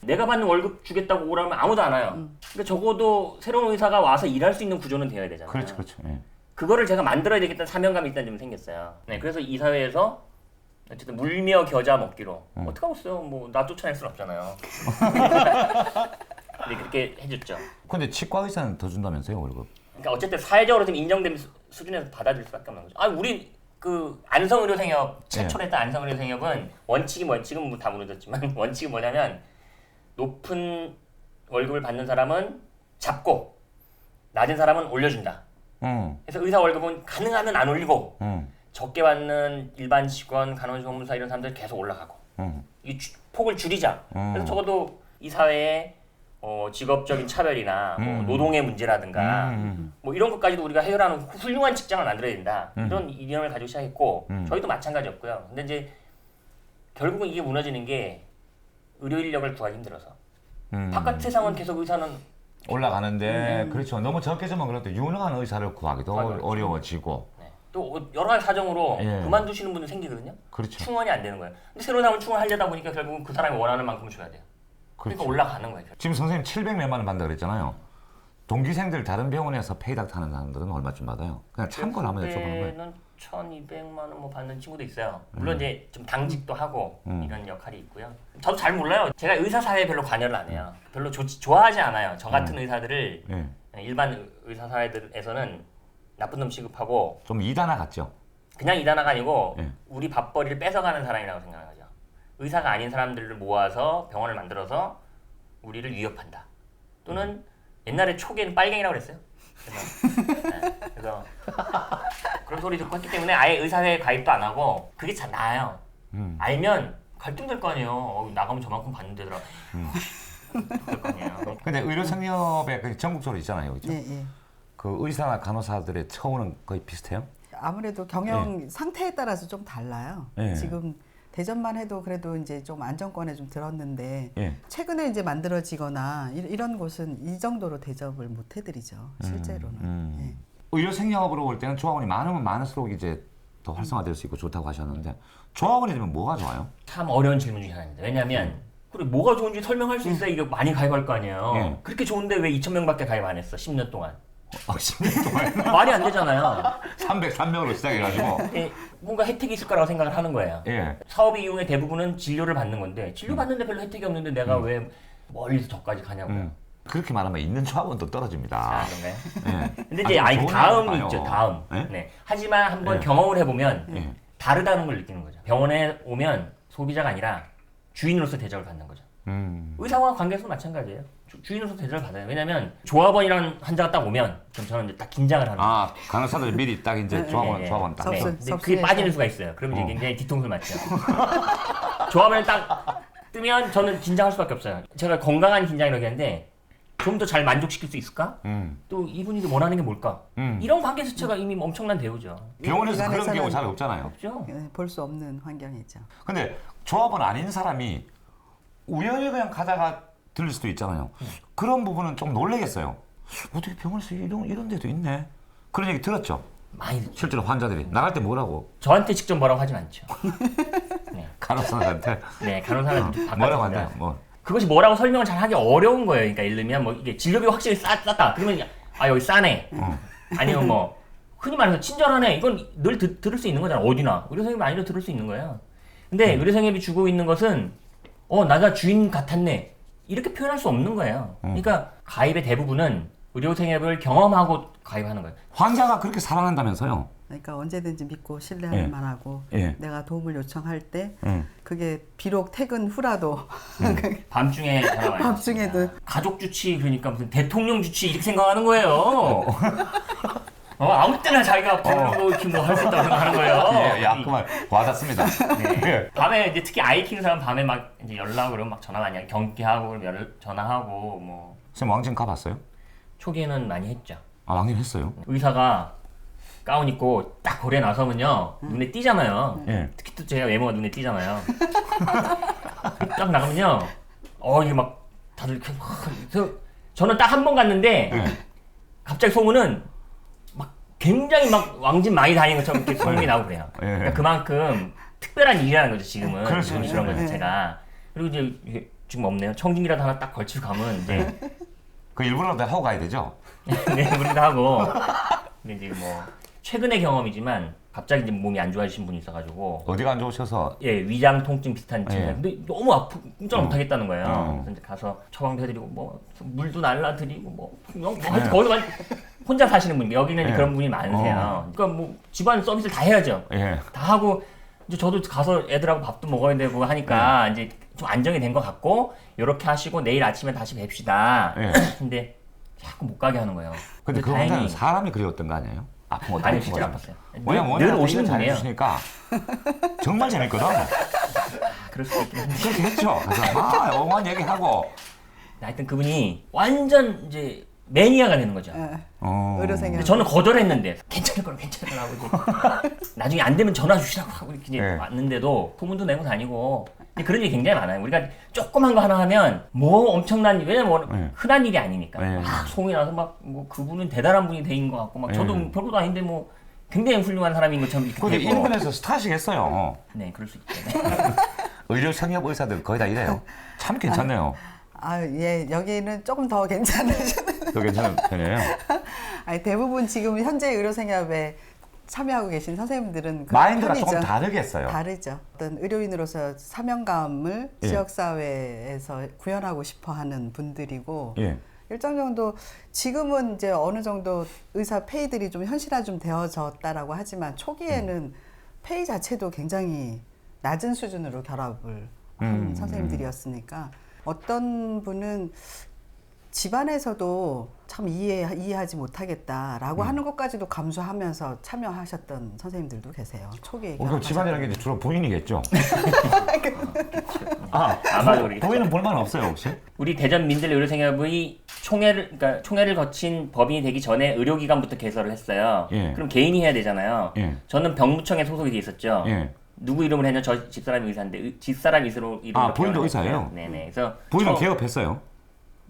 내가 받는 월급 주겠다고 오라면 아무도 안 와요. 그러니까 적어도 새로운 의사가 와서 일할 수 있는 구조는 되어야 되잖아요. 그렇죠, 그렇죠. 예. 그거를 제가 만들어야 되겠다는 사명감이 일단 좀 생겼어요. 네, 그래서 이 사회에서 어쨌든 물며 겨자 먹기로 어떡하겠어요. 뭐 나 쫓아낼 순 없잖아요. 근데 그렇게 해줬죠. 근데 치과 의사는 더 준다면서요 월급? 그러니까 어쨌든 사회적으로 좀 인정된 수준에서 받아들일 수밖에 없는 거죠. 우리 그 안성의료생협 최초로 했던 안성의료생협은 원칙은 뭐 다 무너졌지만 원칙이 뭐냐면 높은 월급을 받는 사람은 잡고 낮은 사람은 올려준다. 그래서 의사 월급은 가능하면 안 올리고 적게 받는 일반 직원, 간호조무사 이런 사람들 계속 올라가고 이 폭을 줄이자. 그래서 적어도 이 사회에 직업적인 차별이나 뭐 노동의 문제라든가 뭐 이런 것까지도 우리가 해결하는 훌륭한 직장을 만들어야 된다. 이런 이념을 가지고 시작했고 저희도 마찬가지였고요. 근데 이제 결국은 이게 무너지는 게 의료 인력을 구하기 힘들어서 바깥 세상은 계속 의사는 올라가는데 그렇죠. 너무 적게 주면 그래도 유능한 의사를 구하기도 맞아요. 어려워지고. 네. 또 여러 가지 사정으로 예. 그만두시는 분들 생기거든요. 그렇죠. 충원이 안 되는 거예요. 근데 새로운 사람은 충원하려다 보니까 결국은 그 사람이 원하는 만큼 줘야 돼요. 그러니까 그렇죠. 올라가는 거예요. 지금 선생님 700몇만 원 받는다 그랬잖아요. 동기생들 다른 병원에서 페이닥 하는 사람들은 얼마쯤 받아요? 그냥 참고를 한번 여쭤보는 거예요. 그때는 1,200만 원 뭐 받는 친구도 있어요. 물론 이제 좀 당직도 하고 이런 역할이 있고요. 저도 잘 몰라요. 제가 의사 사회에 별로 관여를 안 해요. 별로 좋아하지 않아요. 저 같은 의사들을 예. 일반 의사 사회들에서는 나쁜 놈 취급하고 좀 이단화 같죠? 그냥 이단화가 아니고 예. 우리 밥벌이를 뺏어가는 사람이라고 생각하죠. 의사가 아닌 사람들을 모아서 병원을 만들어서 우리를 위협한다. 또는 옛날에 초기에는 빨갱이라고 그랬어요. 그래서 그런 소리 듣고 했기 때문에 아예 의사회에 가입도 안 하고 그게 참 나아요. 알면 갈등될 거 아니에요. 나가면 저만큼 받는데더라. 그럴 거 아니에요. 근데 의료생협의 그 전국적으로 있잖아요. 그죠? 예, 예. 그 의사나 간호사들의 처우는 거의 비슷해요? 아무래도 경영 상태에 따라서 좀 달라요. 예. 지금 대전만 해도 그래도 이제 좀 안정권에 좀 들었는데 예. 최근에 이제 만들어지거나 이런 곳은 이 정도로 대접을 못 해드리죠. 실제로는. 예. 의료생협으로 볼 때는 조합원이 많으면 많을수록 이제 더 활성화될 수 있고 좋다고 하셨는데 조합원이 되면 뭐가 좋아요? 참 어려운 질문 중에 하나입니다. 왜냐하면 그래 뭐가 좋은지 설명할 수 있어야 이게 많이 가입할 거 아니에요. 예. 그렇게 좋은데 왜 2,000명밖에 가입 안 했어? 10년 동안. 10년 동안 말이 안 되잖아요. 303명으로 시작해가지고 뭔가 혜택이 있을 거라고 생각을 하는 거예요. 예. 사업 이용의 대부분은 진료를 받는 건데 진료 받는데 별로 혜택이 없는데 내가 왜 멀리서 저까지 가냐고요. 그렇게 말하면 있는 조합은 또 떨어집니다. 그런가요? 예. 근데 이제 좋은 다음이 거예요. 있죠. 다음. 예? 네. 하지만 한번 예. 경험을 해보면 예. 다르다는 걸 느끼는 거죠. 병원에 오면 소비자가 아니라 주인으로서 대접을 받는 거죠. 의사와 관계에서도 마찬가지예요. 주인으로서 대접을 받아요. 왜냐면 조합원이라는 환자가 딱 오면 그럼 저는 이제 딱 긴장을 하는 거예요. 아 간호사들 미리 딱 이제 조합원 딱. 네. 접수. 근데 그게 빠지는 수가 있어요. 그러면 이제 굉장히 뒤통수를 맞죠. 조합원을 딱 뜨면 저는 긴장할 수밖에 없어요. 제가 건강한 긴장이라고 하는데 좀 더 잘 만족시킬 수 있을까? 또 이분이 원하는 게 뭘까? 이런 관계 자체가 이미 엄청난 대우죠. 병원에서 그런 기관에서는 경우 잘 없잖아요. 없죠? 볼 수 없는 환경이죠. 근데 조합원 아닌 사람이 우연히 그냥 가다가 들릴 수도 있잖아요. 그런 부분은 좀 놀라겠어요. 어떻게 병원에서 이런 데도 있네. 그런 얘기 들었죠? 많이 듣죠. 실제로 환자들이 나갈 때 뭐라고? 저한테 직접 뭐라고 하진 않죠. 네, 간호사한테 네 간호사는 뭐라고 한대요? 뭐 그것이 뭐라고 설명을 잘 하기 어려운 거예요. 그러니까 예를 들면 뭐 이게 진료비 확실히 쌌다. 그러면 아 여기 싸네. 아니면 뭐 흔히 말해서 친절하네. 이건 늘 들을 수 있는 거잖아. 어디나 의료생협이 아니라 들을 수 있는 거예요. 근데 의료생협이 주고 있는 것은 나가 주인 같았네. 이렇게 표현할 수 없는 거예요. 그러니까 가입의 대부분은 의료생협을 경험하고 가입하는 거예요. 환자가 그렇게 사랑한다면서요? 그러니까 언제든지 믿고 신뢰할 예. 만하고 예. 내가 도움을 요청할 때 음. 그게 비록 퇴근 후라도 밤중에 전화 많이 밤중에도. 왔습니다. 가족 주치 그러니까 무슨 대통령 주치 이렇게 생각하는 거예요. 아무 때나 자기가 부르고 이렇게 뭐 할 수 있다고 생각하는 거예요. 예, 그만 와닿습니다. 네. 밤에 이제 특히 아이 키우는 사람 밤에 막 이제 연락으로 막 전화 많이 하고 경기하고 그럼 전화하고 뭐 선생님 왕진 가봤어요? 초기에는 많이 했죠. 아 왕진 했어요? 의사가 가운 입고 딱 거리에 나서면요 눈에 띄잖아요. 예. 특히 또 제가 외모가 눈에 띄잖아요. 딱 나가면요 이게 막 다들 이렇게 그래서 저는 딱 한 번 갔는데 갑자기 소문은 막 굉장히 막 왕진 많이 다니는 것처럼 이렇게 소문이 나고 그래요. 그러니까 그만큼 특별한 일이라는 거죠 지금은. 그렇죠. 그런 거 자체가. 그리고 이제 이게 지금 없네요. 청진기라도 하나 딱 걸치고 가면 이제 그 일부러 하고 가야 되죠? 네 우리도 하고. 근데 이제 뭐 최근의 경험이지만 갑자기 이제 몸이 안 좋아지신 분이 있어가지고 어디가 안 좋으셔서 예 위장 통증 비슷한 증상. 예. 근데 너무 꼼짝 못하겠다는 거예요. 어. 그래서 이제 가서 처방도 해드리고 뭐 물도 날라드리고 뭐 예. 거기서 혼자 사시는 분이 여기는 이제 예. 그런 분이 많으세요. 그러니까 뭐 집안 서비스를 다 해야죠. 예. 다 하고 이제 저도 가서 애들하고 밥도 먹어야 되고 하니까 이제 좀 안정이 된 것 같고 이렇게 하시고 내일 아침에 다시 뵙시다. 예. 근데 자꾸 못 가게 하는 거예요. 근데 그 다행히 환자는 사람이 그리웠던 거 아니에요? 아픈 것도 아니 아픈 진짜 거잖아. 아팠어요. 왜냐면 늘 원래 오시는 분이에요. 잘해주시니까 정말 재밌거든. 그럴 수도 있긴 한데. 그렇게 했죠. 그래서 엉한 얘기하고. 하여튼 그분이 완전 이제 매니아가 되는 거죠. 의료생협. 근데 저는 거절했는데 괜찮을 거라고 하고 이제 나중에 안 되면 전화 주시라고 하고 이렇게 이제 네. 왔는데도 소문도 내고 다니고 근데 그런 일이 굉장히 많아요. 우리가 조그만 거 하나 하면 뭐 엄청난 왜냐면 뭐 네. 흔한 일이 아니니까 네. 막 소문이 나서 막 뭐 그분은 대단한 분이 되는 것 같고 막 저도 네. 별것도 아닌데 뭐 굉장히 훌륭한 사람인 것처럼 이렇게 근데 되고 일본에서 스타시겠어요. 네 그럴 수 있죠. 의료생협 의사들 거의 다 이래요. 참 괜찮네요. 예, 여기는 조금 더 괜찮으시는. 더 괜찮은 편이에요. 아니, 대부분 지금 현재 의료생협에 참여하고 계신 선생님들은 그런 마인드가 편이죠. 조금 다르겠어요. 다르죠. 어떤 의료인으로서 사명감을 예. 지역사회에서 구현하고 싶어 하는 분들이고, 예. 일정 정도 지금은 이제 어느 정도 의사 페이들이 좀 현실화 좀 되어졌다라고 하지만 초기에는 페이 자체도 굉장히 낮은 수준으로 결합을 한 선생님들이었으니까 어떤 분은 집안에서도 참 이해하지 못하겠다라고 하는 것까지도 감수하면서 참여하셨던 선생님들도 계세요. 초기에. 그럼 집안이라는 게 이제 주로 부인이겠죠? 아마도 그러겠죠. 부인은 볼만 없어요 혹시? 우리 대전 민들레 의료생협의 총회를 거친 법인이 되기 전에 의료기관부터 개설을 했어요. 예. 그럼 개인이 해야 되잖아요. 예. 저는 병무청에 소속이 돼 있었죠. 예. 누구 이름으로 했냐? 저 집사람이 의사인데 집사람 이름으로 부인도 개설을 의사예요? 했어요. 네네. 그래서 부인은 개업했어요?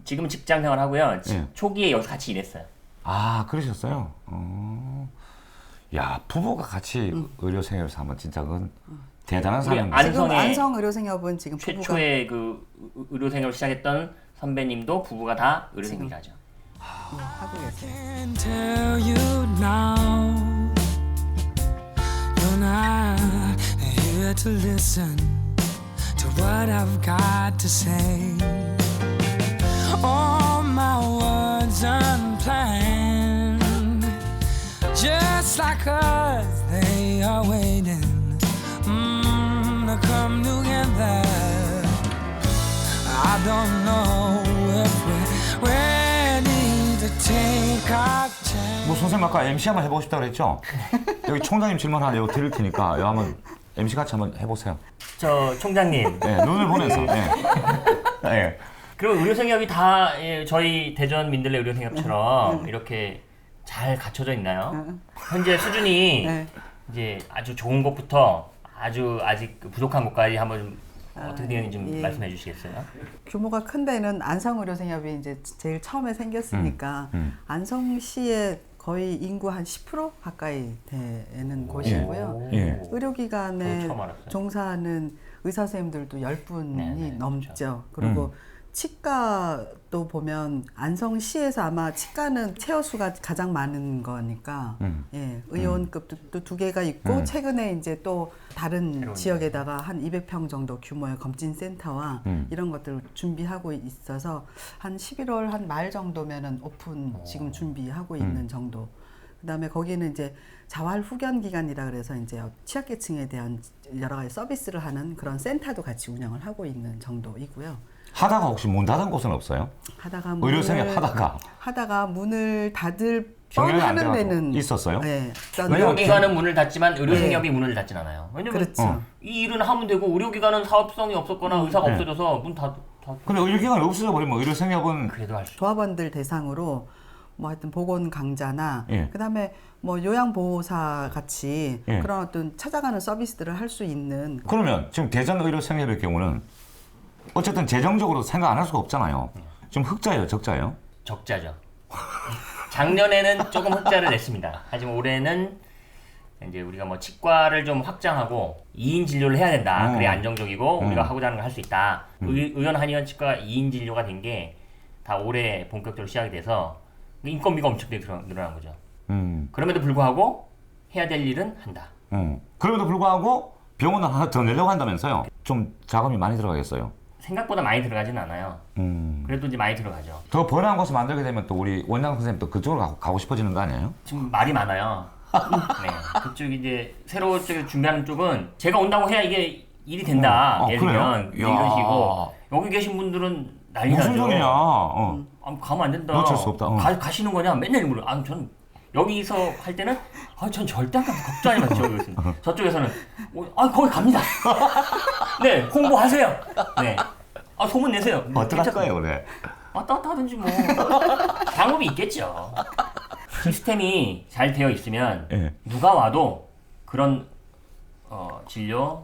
지금은 직장 생활하고요. 예. 초기에 여기서 같이 일했어요. 아 그러셨어요? 야 부부가 같이 의료생활에서 하면 진짜 그건 대단한 우리 사람입니다. 안- 지금 안성에 안성의료생협은 지금 부부가 최초의 그 의료생활을 시작했던 선배님도 부부가 다 의료생활이죠. 하고 계세요. can tell you now. You're not here to listen to what I've got to say. All my words unplanned, just like us, they are waiting to come together. I don't know if we're ready to take our chance. 뭐 선생님 아까 MC 한번 해보고 싶다고 그랬죠? 여기 총장님 질문 하나 이거 드릴 테니까 이거 한번 MC 같이 한번 해보세요. 저 총장님. 네, 눈을 보내서. 네. 네. 그럼 의료생협이 다 저희 대전 민들레 의료생협처럼 이렇게 잘 갖춰져 있나요? 현재 수준이 네. 이제 아주 좋은 것부터 아주 아직 부족한 것까지 한번 좀 어떻게 되는지 좀 예. 말씀해 주시겠어요? 규모가 큰 데는 안성의료생협이 이제 제일 처음에 생겼으니까 안성시에 거의 인구 한 10% 가까이 되는 곳이고요. 예. 의료기관에 저도 처음 알았어요. 종사하는 의사 선생님들도 10분이 네, 넘죠. 그렇죠. 그리고 치과도 보면 안성시에서 아마 치과는 체어 수가 가장 많은 거니까 예, 의원급도 또 2개가 있고 최근에 이제 또 다른 새로운 지역에다가 한 200평 정도 규모의 검진센터와 이런 것들을 준비하고 있어서 한 11월 한 말 정도면은 오픈 지금 준비하고 있는 정도. 그다음에 거기는 이제 자활 후견 기관이라 그래서 이제 취약계층에 대한 여러 가지 서비스를 하는 그런 센터도 같이 운영을 하고 있는 정도이고요. 하다가 혹시 문 닫은 곳은 없어요? 하다가 의료생활 하다가 문을 닫을 경영이 안 뻔하는 돼가지고 데는 있었어요? 네. 의료기관은 문을 닫지만 의료생협이 문을 닫진 않아요. 왜냐면 그렇죠. 이 일은 하면 되고 의료기관은 사업성이 없었거나 의사가 네. 없어져서 문 닫. 근데 의료기관이 없어져 버리면 의료생협은 그래도 할 수. 조합원들 대상으로 뭐 하여튼 보건 강좌나 예. 그다음에 뭐 요양보호사 같이 예. 그런 어떤 찾아가는 서비스들을 할 수 있는 그러면 지금 대전의료생협의 경우는 어쨌든 재정적으로 생각 안 할 수가 없잖아요. 지금 흑자예요, 적자예요? 적자죠. 작년에는 조금 흑자를 냈습니다. 하지만 올해는 이제 우리가 뭐 치과를 좀 확장하고 2인 진료를 해야 된다. 그래 안정적이고 우리가 하고자 하는 걸 할 수 있다. 의원 한의원 치과가 2인 진료가 된 게 다 올해 본격적으로 시작이 돼서 인건비가 엄청나게 늘어난 거죠. 그럼에도 불구하고 해야 될 일은 한다. 그럼에도 불구하고 병원을 하나 더 내려고 한다면서요? 좀 자금이 많이 들어가겠어요? 생각보다 많이 들어가진 않아요. 그래도 이제 많이 들어가죠. 더 번화한 곳을 만들게 되면 또 우리 원장 선생님 또 그쪽으로 가고 싶어지는 거 아니에요? 지금 말이 많아요. 네, 그쪽 이제 새로 쪽에 준비하는 쪽은 제가 온다고 해야 이게 일이 된다. 예를 들면 그래요? 이런 이야. 식이고 여기 계신 분들은 난리 나죠. 무슨 소리냐? 아, 가면 안 된다. 어쩔 수 없다. 가시는 거냐? 맨날 물어. 아, 저는 여기서 할 때는 전 절대 안 갑니다. 걱정하지 마세요. 저기 있습니다. 저쪽에서는 거기 갑니다. 네, 홍보하세요. 네, 소문 내세요. 어떡할 거예요, 그래? 왔다 갔다 하든지 뭐 방법이 있겠죠. 시스템이 잘 되어 있으면 예. 누가 와도 그런 진료,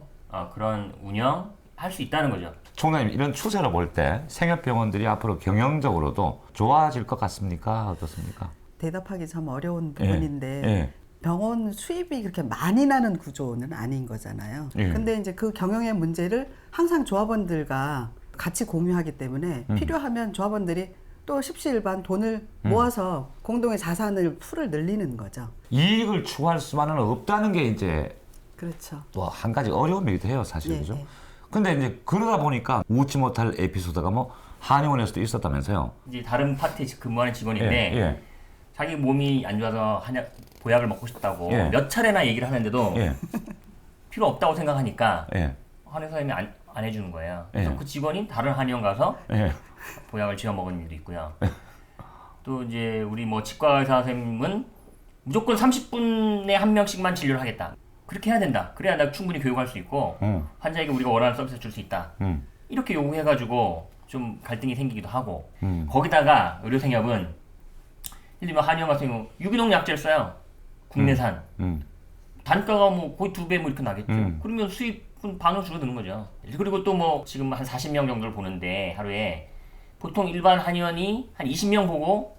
그런 운영 할 수 있다는 거죠. 총장님 이런 추세를 볼 때 생협병원들이 앞으로 경영적으로도 좋아질 것 같습니까? 어떻습니까? 대답하기 참 어려운 부분인데 예. 병원 수입이 그렇게 많이 나는 구조는 아닌 거잖아요. 예. 근데 이제 그 경영의 문제를 항상 조합원들과 같이 공유하기 때문에 필요하면 조합원들이 또 십시일반 돈을 모아서 공동의 자산을 풀을 늘리는 거죠. 이익을 추구할 수만은 없다는 게 이제 그렇죠. 또 한 가지 어려움이기도 해요, 사실. 예, 그죠? 예. 근데 이제 그러다 보니까 웃지 못할 에피소드가 뭐 한의원에서도 있었다면서요. 이제 다른 파트에 근무하는 직원인데 예. 자기 몸이 안 좋아서 보약을 먹고 싶다고 예. 몇 차례나 얘기를 하는데도 예. 필요 없다고 생각하니까 예. 한의사 선생님이 안 해주는 거예요. 예. 그래서 그 직원이 다른 한의원 가서 예. 보약을 지어 먹은 일도 있고요. 또 이제 우리 뭐 치과 의사 선생님은 무조건 30분에 한 명씩만 진료를 하겠다. 그렇게 해야 된다. 그래야 나 충분히 교육할 수 있고 환자에게 우리가 원하는 서비스를 줄 수 있다. 이렇게 요구해가지고 좀 갈등이 생기기도 하고 거기다가 의료생협은 예를 들면 한의원 같은 경우 유기농 약제를 써요. 국내산. 단가가 뭐 거의 2배 뭐 이렇게 나겠죠. 그러면 수입은 반으로 줄어드는 거죠. 그리고 또 뭐 지금 한 40명 정도를 보는데 하루에 보통 일반 한의원이 한 20명 보고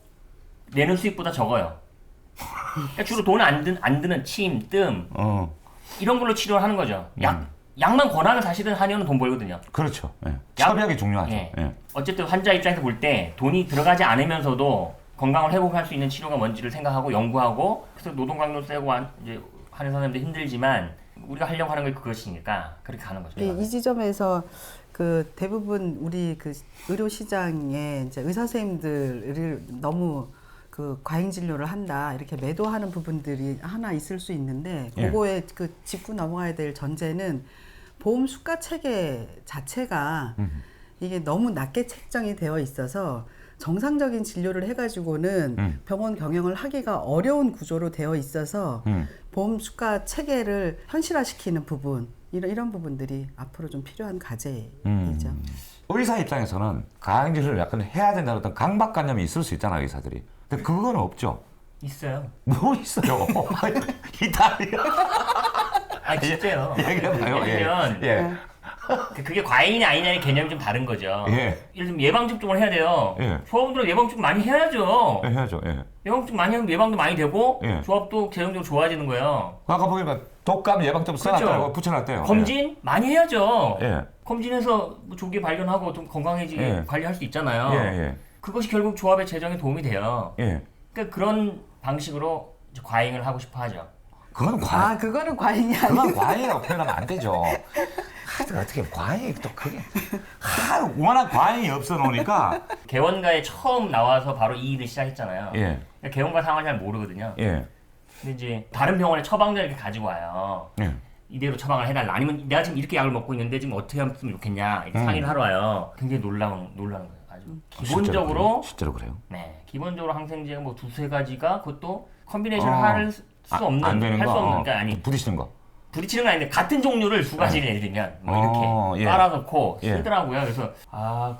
내는 수입보다 적어요. 그러니까 주로 돈 안 드는 침, 뜸 이런 걸로 치료를 하는 거죠. 약만 권하면 사실은 한의원은 돈 벌거든요. 그렇죠. 예. 협약이 중요하죠. 예. 예. 어쨌든 환자 입장에서 볼 때 돈이 들어가지 않으면서도 건강을 회복할 수 있는 치료가 뭔지를 생각하고 연구하고 그래서 노동강도 세고 이제 한의사 선생님도 힘들지만 우리가 하려고 하는 게 그것이니까 그렇게 가는 거죠. 이 지점에서 그 대부분 우리 그 의료 시장에 이제 의사 선생님들을 너무 그 과잉 진료를 한다 이렇게 매도하는 부분들이 하나 있을 수 있는데 예. 그거에 그 짚고 넘어가야 될 전제는 보험 수가 체계 자체가 이게 너무 낮게 책정이 되어 있어서 정상적인 진료를 해가지고는 병원 경영을 하기가 어려운 구조로 되어 있어서 보험 수가 체계를 현실화시키는 부분 이런 부분들이 앞으로 좀 필요한 과제이죠. 의사 입장에서는 과잉진료를 약간 해야 된다는 어떤 강박관념이 있을 수 있잖아요, 의사들이. 근데 그건 없죠. 있어요. 뭐 있어요? 이탈리아. 진짜요. 얘기해봐요. 예를 들면 예. 그게 과잉이 아니냐의 개념이 좀 다른 거죠. 예. 예를 들면 예방접종을 해야 돼요. 예. 조합원들은 예방접종 많이 해야죠. 예, 해야죠. 예. 예방접종 많이 하면 예방도 많이 되고 예. 조합도 재정적으로 좋아지는 거예요. 아까 보니까 독감 예방점 써놨다고 붙여놨대요. 검진 많이 해야죠. 예. 검진해서 뭐 조기에 발견하고 좀 건강해지게 예. 관리할 수 있잖아요. 예, 예. 그것이 결국 조합의 재정에 도움이 돼요. 예. 그러니까 그런 방식으로 이제 과잉을 하고 싶어 하죠. 그건 아, 그거는 과잉이 그건 아니에요. 과잉이라고 표현하면 안 되죠. 어떻게 과잉이 또 그게 워낙 과잉이 없어 놓으니까 개원가에 처음 나와서 바로 이 일을 시작했잖아요. 예. 그러니까 개원가 상황을 잘 모르거든요. 예. 근데 이제 다른 병원에 처방전을 이렇게 가지고 와요. 예. 이대로 처방을 해달라. 아니면 내가 지금 이렇게 약을 먹고 있는데 지금 어떻게 하면 좋겠냐. 이렇게 상의를 하러 와요. 굉장히 놀라운 거예요. 아주 기본적으로 실제로 그래요. 네, 기본적으로 항생제가 뭐 두세 가지가 그것도 컨비네이션 어. 할 수 없는, 안 되는 할 수 거. 없는, 그러니까 아니 부딪히는 거. 부딪히는 건 아닌데 같은 종류를 두 가지를 예를 들면 뭐 이렇게 예. 빨아놓고 예. 쓰더라고요. 그래서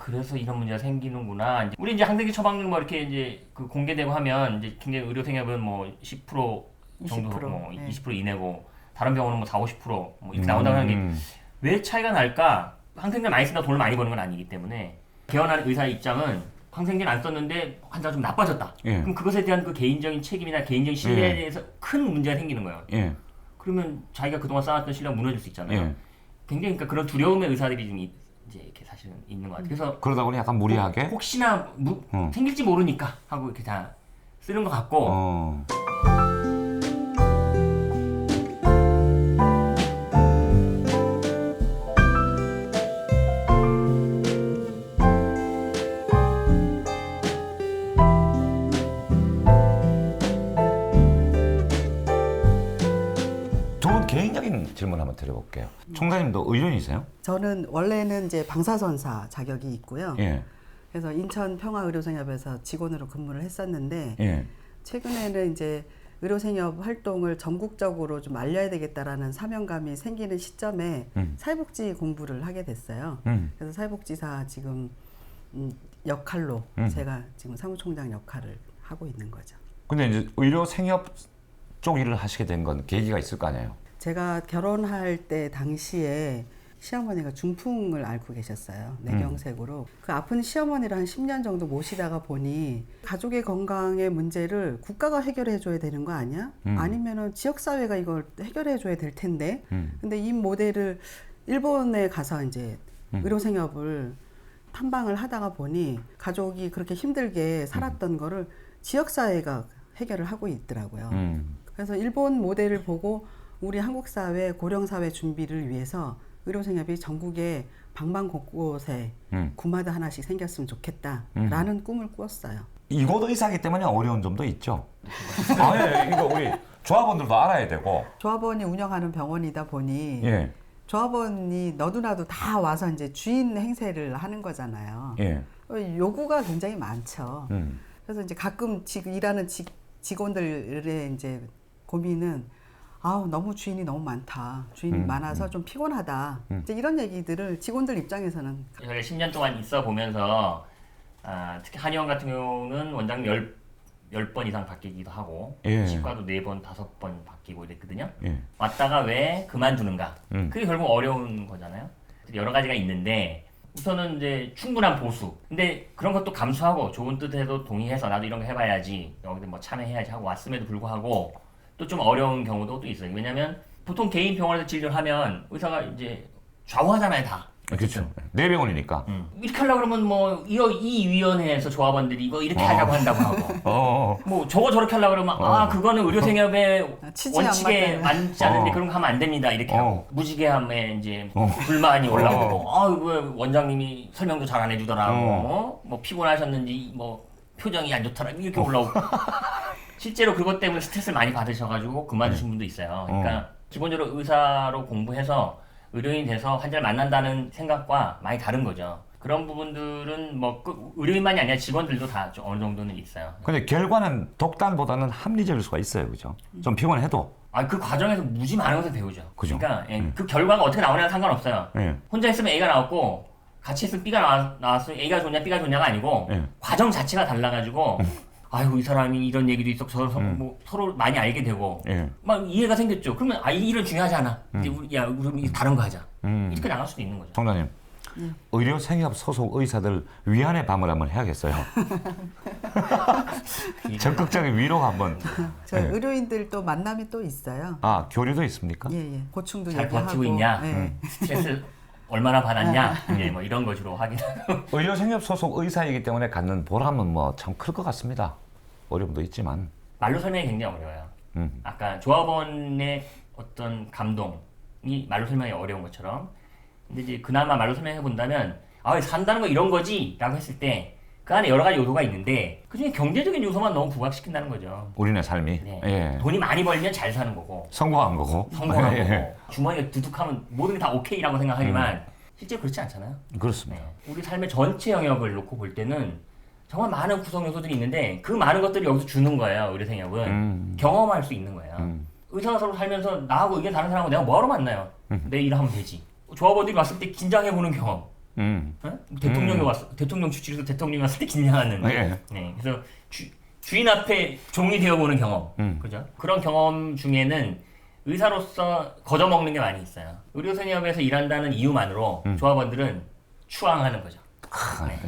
그래서 이런 문제가 생기는구나. 이제 우리 이제 항생제 처방전 뭐 이렇게 이제 그 공개되고 하면 이제 굉장히 의료 생협은 뭐 10% 정도 20%, 뭐 예. 20% 이내고 다른 병원은 뭐 40, 50%뭐 이렇게 나온다고 하는 게 왜 차이가 날까? 항생제 많이 쓴다고 돈을 많이 버는 건 아니기 때문에 개원하는 의사의 입장은 항생제를 안 썼는데 환자가 좀 나빠졌다. 예. 그럼 그것에 대한 그 개인적인 책임이나 개인적인 신뢰에 예. 대해서 큰 문제가 생기는 거예요. 예. 그러면 자기가 그동안 쌓았던 신뢰가 무너질 수 있잖아요. 예. 굉장히 그러니까 그런 두려움의 의사들이 좀 이제 이렇게 사실은 있는 것 같아요. 그래서 그러다 보니 약간 무리하게 혹시나 어. 생길지 모르니까 하고 이렇게 다 쓰는 것 같고 어. 좋은 개인적인 질문 한번 드려볼게요. 총장님도 의료인이세요? 저는 원래는 이제 방사선사 자격이 있고요. 예. 그래서 인천 평화의료생협에서 직원으로 근무를 했었는데 예. 최근에는 이제 의료생협 활동을 전국적으로 좀 알려야 되겠다라는 사명감이 생기는 시점에 사회복지 공부를 하게 됐어요. 그래서 사회복지사 지금 역할로 제가 지금 사무총장 역할을 하고 있는 거죠. 근데 이제 의료 생협 쪽 일을 하시게 된 건 계기가 있을 거 아니에요? 제가 결혼할 때 당시에 시어머니가 중풍을 앓고 계셨어요. 뇌경색으로. 그 아픈 시어머니를 한 10년 정도 모시다가 보니 가족의 건강의 문제를 국가가 해결해 줘야 되는 거 아니야? 아니면은 지역사회가 이걸 해결해 줘야 될 텐데. 근데 이 모델을 일본에 가서 이제 의료생협을 탐방을 하다가 보니 가족이 그렇게 힘들게 살았던 거를 지역사회가 해결을 하고 있더라고요. 그래서 일본 모델을 보고 우리 한국 사회 고령사회 준비를 위해서 의료생협이 전국에 방방 곳곳에 구마다 하나씩 생겼으면 좋겠다라는 꿈을 꾸었어요. 이곳 의사기 때문에 어려운 점도 있죠. 예, 이거 우리 조합원들도 알아야 되고. 조합원이 운영하는 병원이다 보니 예. 조합원이 너도나도 다 와서 이제 주인 행세를 하는 거잖아요. 예. 요구가 굉장히 많죠. 음. 그래서 이제 가끔 지금 일하는 직원들의 이제 고민은 너무 주인이 너무 많다. 주인이 많아서 좀 피곤하다. 이제 이런 얘기들을 직원들 입장에서는 저희가 10년 동안 있어 보면서 특히 한의원 같은 경우는 원장님 10번 이상 바뀌기도 하고 예. 치과도 4번, 5번 바뀌고 이랬거든요. 예. 왔다가 왜 그만두는가? 그게 결국 어려운 거잖아요. 여러 가지가 있는데 우선은 이제 충분한 보수. 근데 그런 것도 감수하고 좋은 뜻에도 동의해서 나도 이런 거 해봐야지 여기도 뭐 참여해야지 하고 왔음에도 불구하고 또 좀 어려운 경우도 또 있어요. 왜냐면 보통 개인 병원에서 진료를 하면 의사가 이제 좌우하잖아요, 다. 그렇죠. 네 병원이니까. 이렇게 하려고 그러면 뭐 이 위원회에서 조합원들이 이거 이렇게 하자고 한다고 하고 뭐 저거 저렇게 하려고 그러면 그거는 의료생협의 취지에 안 원칙에 맞다는. 맞지 않는데 그런 거 하면 안 됩니다 이렇게 하고 무지개함에 이제 불만이 올라오고 왜 원장님이 설명도 잘 안 해주더라고 뭐 피곤하셨는지 뭐 표정이 안 좋더라 이렇게 올라오고 실제로 그것 때문에 스트레스를 많이 받으셔가지고 그만두신 분도 있어요. 그러니까 기본적으로 의사로 공부해서 의료인이 돼서 환자를 만난다는 생각과 많이 다른 거죠. 그런 부분들은 뭐 의료인만이 아니라 직원들도 다 좀 어느 정도는 있어요. 근데 결과는 독단보다는 합리적일 수가 있어요, 그죠? 좀 피곤해도. 그 과정에서 무지 많은 것을 배우죠. 그죠. 그러니까 그 결과가 어떻게 나오냐는 상관없어요. 예. 혼자 있으면 A가 나왔고 같이 있으면 B가 나왔으면 A가 좋냐 B가 좋냐가 아니고 예. 과정 자체가 달라가지고 아유 이 사람이 이런 얘기도 있었고 뭐 서로 많이 알게 되고 예. 막 이해가 생겼죠. 그러면 이 일은 중요하지 않아. 이제 우리 다른 거 하자. 이렇게 나갈 수도 있는 거죠. 총장님, 의료 생협 소속 의사들 위안의 밤을 한번 해야겠어요. 적극적인 위로가 한번. 저희 예. 의료인들도 만남이 또 있어요. 아, 교류도 있습니까? 예, 예. 고충도 잘 얘기하고. 버티고 있냐? 예. 스트레스 얼마나 받았냐? 이제 뭐 이런 거 주로 확인하고. 의료 생협 소속 의사이기 때문에 갖는 보람은 뭐 참 클 것 같습니다. 어려움도 있지만. 말로 설명이 굉장히 어려워요. 음. 아까 조합원의 어떤 감동이 말로 설명이 어려운 것처럼, 근데 이제 그나마 말로 설명해 본다면, 산다는 거 이런 거지라고 했을 때 그 안에 여러 가지 요소가 있는데 그 중에 경제적인 요소만 너무 부각시킨다는 거죠. 우리네 삶이. 네. 예. 돈이 많이 벌면 잘 사는 거고, 성공한 거고. 성공한 예. 거고, 주머니가 두둑하면 모든 게 다 오케이라고 생각하지만 실제 그렇지 않잖아요. 그렇습니다. 네. 우리 삶의 전체 영역을 놓고 볼 때는 정말 많은 구성 요소들이 있는데 그 많은 것들을 여기서 주는 거예요. 의료 생협은 경험할 수 있는 거예요. 의사가 서로 살면서 나하고 의견 다른 사람하고 내가 뭐하러 만나요? 내 일을 하면 되지. 조합원들이 왔을 때 긴장해보는 경험. 대통령 주치에서 대통령이 왔을 때 긴장하는. 예. 네. 그래서 주인 앞에 종이 되어보는 경험. 그죠? 그런 경험 중에는 의사로서 거저먹는 게 많이 있어요. 의료생협에서 일한다는 이유만으로 조합원들은 추앙하는 거죠.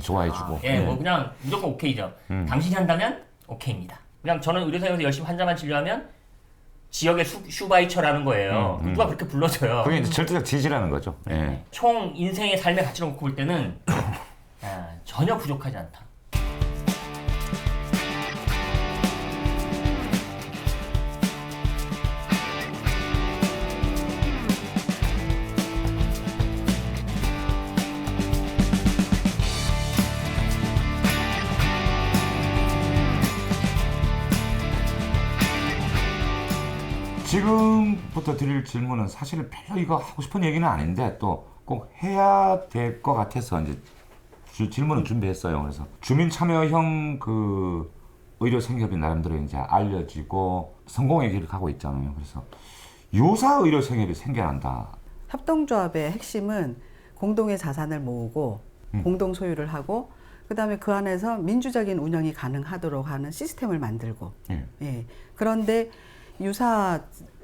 좋아해주고. 예, 뭐 그냥 무조건 오케이죠. 당신이 한다면 오케이입니다. 그냥 저는 의료생협에서 열심히 환자만 진료하면 지역의 슈바이처라는 거예요. 누가 그렇게 불러줘요. 그게 이제 절대적 지지라는 거죠. 예. 총 인생의 삶의 가치를 놓고 볼 때는 전혀 부족하지 않다. 지금부터 드릴 질문은 사실 별로 이거 하고 싶은 얘기는 아닌데 또 꼭 해야 될 것 같아서 이제 질문을 준비했어요. 그래서 주민 참여형 그 의료 생협이 나름대로 이제 알려지고 성공의 길을 가고 있잖아요. 그래서 유사 의료 생협이 생겨난다. 협동조합의 핵심은 공동의 자산을 모으고 공동 소유를 하고 그다음에 그 안에서 민주적인 운영이 가능하도록 하는 시스템을 만들고 예. 그런데 유사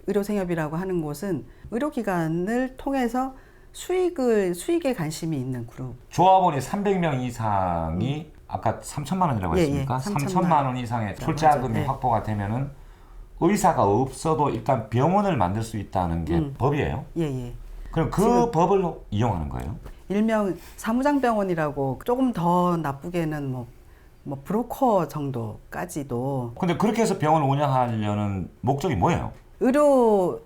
의료생협이라고 하는 곳은 의료기관을 통해서 수익에 관심이 있는 그룹. 조합원이 300명 이상이 아까 3천만 원이라고 했습니까? 3천만 원 이상의 출자금이 네. 확보가 되면은 의사가 없어도 일단 병원을 만들 수 있다는 게 법이에요. 예. 그럼 그 법을 이용하는 거예요? 일명 사무장병원이라고 조금 더 나쁘게는 뭐 브로커 정도까지도. 근데 그렇게 해서 병원을 운영하려는 목적이 뭐예요? 의료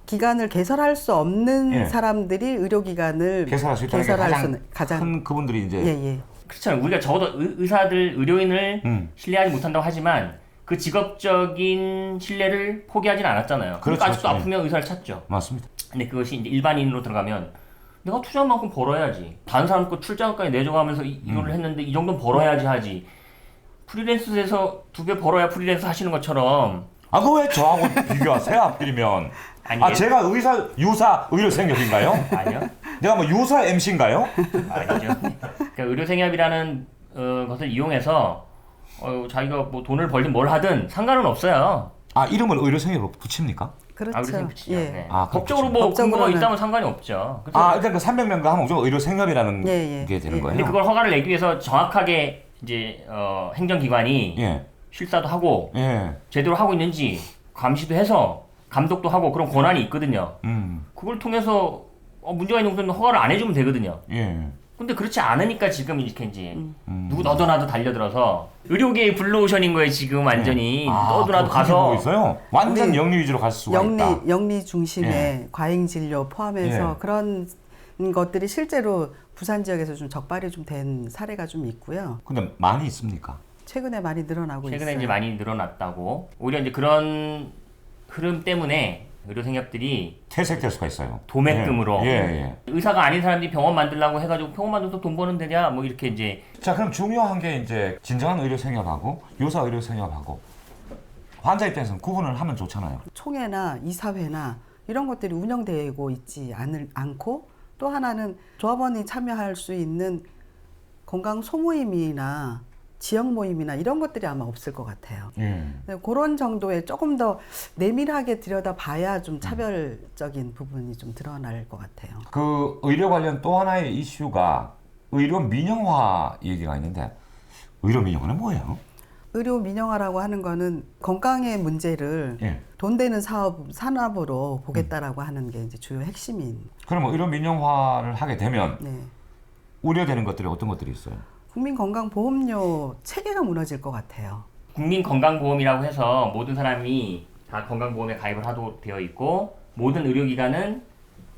기관을 개설할 수 없는 예. 사람들이 의료기관을 개설할 수 있다는 게 가장 큰 그분들이 이제 예. 그렇잖아요. 우리가 적어도 의사들, 의료인을 신뢰하지 못한다고 하지만 그 직업적인 신뢰를 포기하진 않았잖아요. 그렇죠. 그러니까 아직도 아프면 의사를 찾죠. 맞습니다. 근데 그것이 이제 일반인으로 들어가면 내가 투자한 만큼 벌어야지. 다른 사람 거 출장까지 내줘가면서 이거를 했는데 이 정도는 벌어야지 하지. 프리랜서에서 2배 벌어야 프리랜서 하시는 것처럼. 아, 그거 왜 저하고 비교하세요? 하필이면. 아니에요. 제가 유사 의료생협인가요? 아니요. 내가 뭐 유사 MC인가요? 아니죠. 그러니까 의료생협이라는 것을 이용해서 자기가 뭐 돈을 벌든 뭘 하든 상관은 없어요. 이름을 의료생협으로 붙입니까? 그렇죠. 의료생협 붙이죠. 예. 네. 아, 법적으로 뭐 근거가 법적으로는- 있다면 상관이 없죠. 그래서 일단 그 300명과 하면 무조건 의료생협이라는 예. 게 되는 예. 거예요? 근데 그걸 허가를 내기 위해서 정확하게 이제 행정기관이 예. 실사도 하고 예. 제대로 하고 있는지 감시도 해서 감독도 하고 그런 권한이 있거든요. 그걸 통해서 문제가 있는 것들은 허가를 안 해주면 되거든요. 예. 근데 그렇지 않으니까 지금 이렇게 이제 누구 너도 나도 달려들어서 의료계의 블루오션인 거예요 지금 완전히. 너도 나도 그렇게 보고 가서 있어요? 완전 우리 영리 위주로 갈 수가 있다. 영리 중심의 예. 과잉 진료 포함해서 예. 그런 것들이 실제로 부산 지역에서 좀 적발이 좀 된 사례가 좀 있고요. 근데 많이 있습니까? 최근에 많이 늘어나고 최근에 있어요. 이제 많이 늘어났다고. 오히려 이제 그런 흐름 때문에 의료생협들이 퇴색될 수가 있어요. 도매금으로 예. 의사가 아닌 사람들이 병원 만들려고 해가지고 병원 만들어서 돈 버는 데냐 뭐 이렇게 이제. 자, 그럼 중요한 게 이제 진정한 의료생협하고 유사 의료생협하고 환자 입장에서는 구분을 하면 좋잖아요. 총회나 이사회나 이런 것들이 운영되고 있지 않고 또 하나는 조합원이 참여할 수 있는 건강 소모임이나 지역 모임이나 이런 것들이 아마 없을 것 같아요. 예. 그런 정도의 조금 더 내밀하게 들여다봐야 좀 차별적인 부분이 좀 드러날 것 같아요. 그 의료 관련 또 하나의 이슈가 의료 민영화 얘기가 있는데 의료 민영화는 뭐예요? 의료 민영화라고 하는 거는 건강의 문제를 예. 돈 되는 산업으로 보겠다라고 하는 게 이제 주요 핵심인. 그럼 의료 민영화를 하게 되면 네. 우려되는 것들이 어떤 것들이 있어요? 국민건강보험료 체계가 무너질 것 같아요. 국민건강보험이라고 해서 모든 사람이 다 건강보험에 가입을 하도록 되어 있고 모든 의료기관은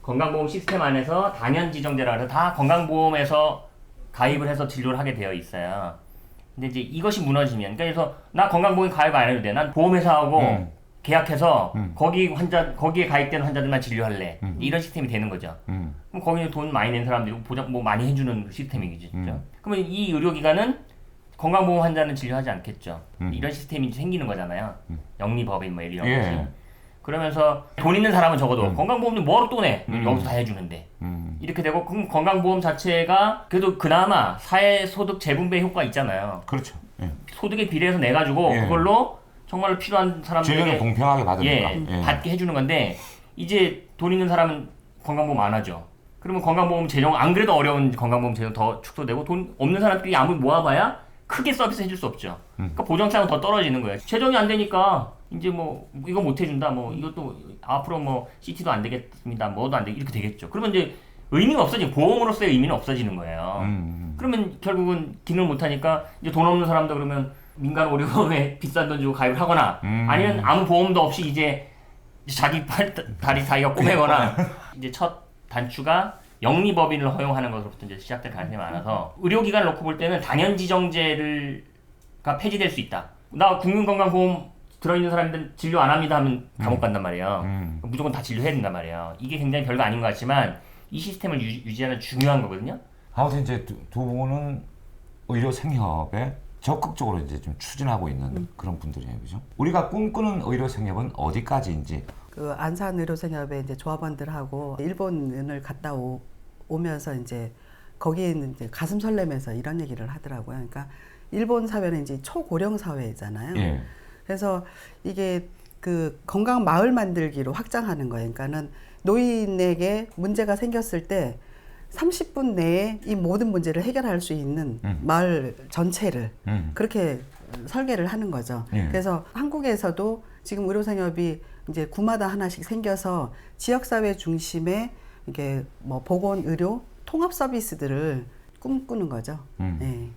건강보험 시스템 안에서 단연지정제라 해서 다 건강보험에서 가입을 해서 진료를 하게 되어 있어요. 근데 이제 이것이 무너지면 그래서 나 건강보험 가입 안 해도 돼. 난 보험회사하고 계약해서 거기에 가입된 환자들만 진료할래. 이런 시스템이 되는 거죠. 그럼 거기에 돈 많이 낸 사람들이 보장 뭐 많이 해주는 시스템이겠죠. 그러면 이 의료기관은 건강보험 환자는 진료하지 않겠죠. 이런 시스템이 생기는 거잖아요. 영리법인 뭐 이런 예. 것이. 그러면서 돈 있는 사람은 적어도 건강보험료 뭐로 또 내? 여기서 다 해주는데. 이렇게 되고 그럼 건강보험 자체가 그래도 그나마 사회소득 재분배 효과 있잖아요. 그렇죠. 예. 소득에 비례해서 내가지고 예. 그걸로 정말로 필요한 진료는 사람들에게 공평하게 받으니까. 예, 받게 해주는 건데 이제 돈 있는 사람은 건강보험 안 하죠. 그러면 건강보험 재정 안 그래도 어려운 건강보험 재정 더 축소되고 돈 없는 사람들이 아무리 모아봐야 크게 서비스 해줄 수 없죠. 그러니까 보장성은 더 떨어지는 거예요. 재정이 안 되니까 이제 뭐 이거 못 해준다, 뭐 이것도 앞으로 뭐 CT도 안 되겠습니다, 뭐도 안 되 이렇게 되겠죠. 그러면 이제 의미가 없어지고 보험으로서의 의미는 없어지는 거예요. 그러면 결국은 기능을 못 하니까 이제 돈 없는 사람도 그러면 민간 의료보험에 비싼 돈 주고 가입을 하거나 아니면 아무 보험도 없이 이제 자기 다리 자기가 꼬매거나 이제 첫 단추가 영리법인을 허용하는 것으로부터 이제 시작될 가능성이 많아서 의료기관을 놓고 볼 때는 단연지정제가 폐지될 수 있다. 나 국민건강보험 들어있는 사람들은 진료 안 합니다 하면 감옥 간단 말이에요. 무조건 다 진료해야 된단 말이에요. 이게 굉장히 별거 아닌 것 같지만 이 시스템을 유지하는 중요한 거거든요. 아무튼 이제 두 분은 의료 생협에 적극적으로 이제 좀 추진하고 있는 그런 분들이에요, 그죠? 우리가 꿈꾸는 의료 생협은 어디까지인지. 그 안산의료생협에 이제 조합원들하고 일본을 갔다 오면서 이제 거기에 있는 이제 가슴 설레면서 이런 얘기를 하더라고요. 그러니까 일본 사회는 이제 초고령 사회잖아요. 예. 그래서 이게 그 건강 마을 만들기로 확장하는 거예요. 그러니까는 노인에게 문제가 생겼을 때 30분 내에 이 모든 문제를 해결할 수 있는 마을 전체를 그렇게 설계를 하는 거죠. 예. 그래서 한국에서도 지금 의료생협이 이제 구마다 하나씩 생겨서 지역사회 중심의 이게 뭐 보건, 의료, 통합 서비스들을 꿈꾸는 거죠. 네.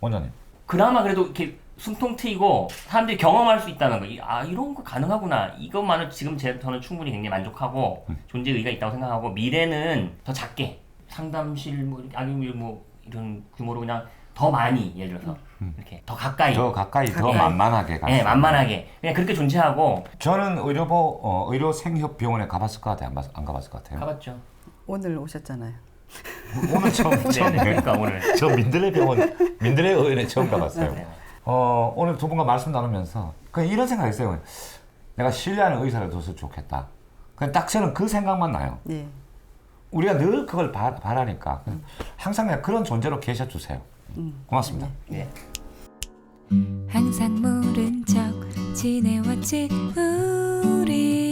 원장님. 그나마 그래도 이렇게 숨통 트이고 사람들이 경험할 수 있다는 거. 아, 이런 거 가능하구나. 이것만은 지금 저는 충분히 굉장히 만족하고 존재 의의가 있다고 생각하고 미래는 더 작게 상담실 뭐 이렇게 아니면 뭐 이런 규모로 그냥 더 많이 예를 들어서 이렇게 더 가까이 더 만만하게 네, 만만하게 그냥 그렇게 존재하고. 저는 의료 생협 병원에 가봤을 것 같아요. 안 가봤을 것 같아요. 가봤죠. 오늘 오셨잖아요. 오늘 처음 네네, 그러니까 오늘 저 민들레 의원에 처음 가봤어요. 네. 오늘 두 분과 말씀 나누면서 그냥 이런 생각했어요. 내가 신뢰하는 의사를 뒀으면 좋겠다. 그냥 딱 저는 그 생각만 나요. 예. 우리가 늘 그걸 바라니까 항상 그냥 그런 존재로 계셔주세요. 고맙습니다. 네. 항상 모른 척 지내왔지 우리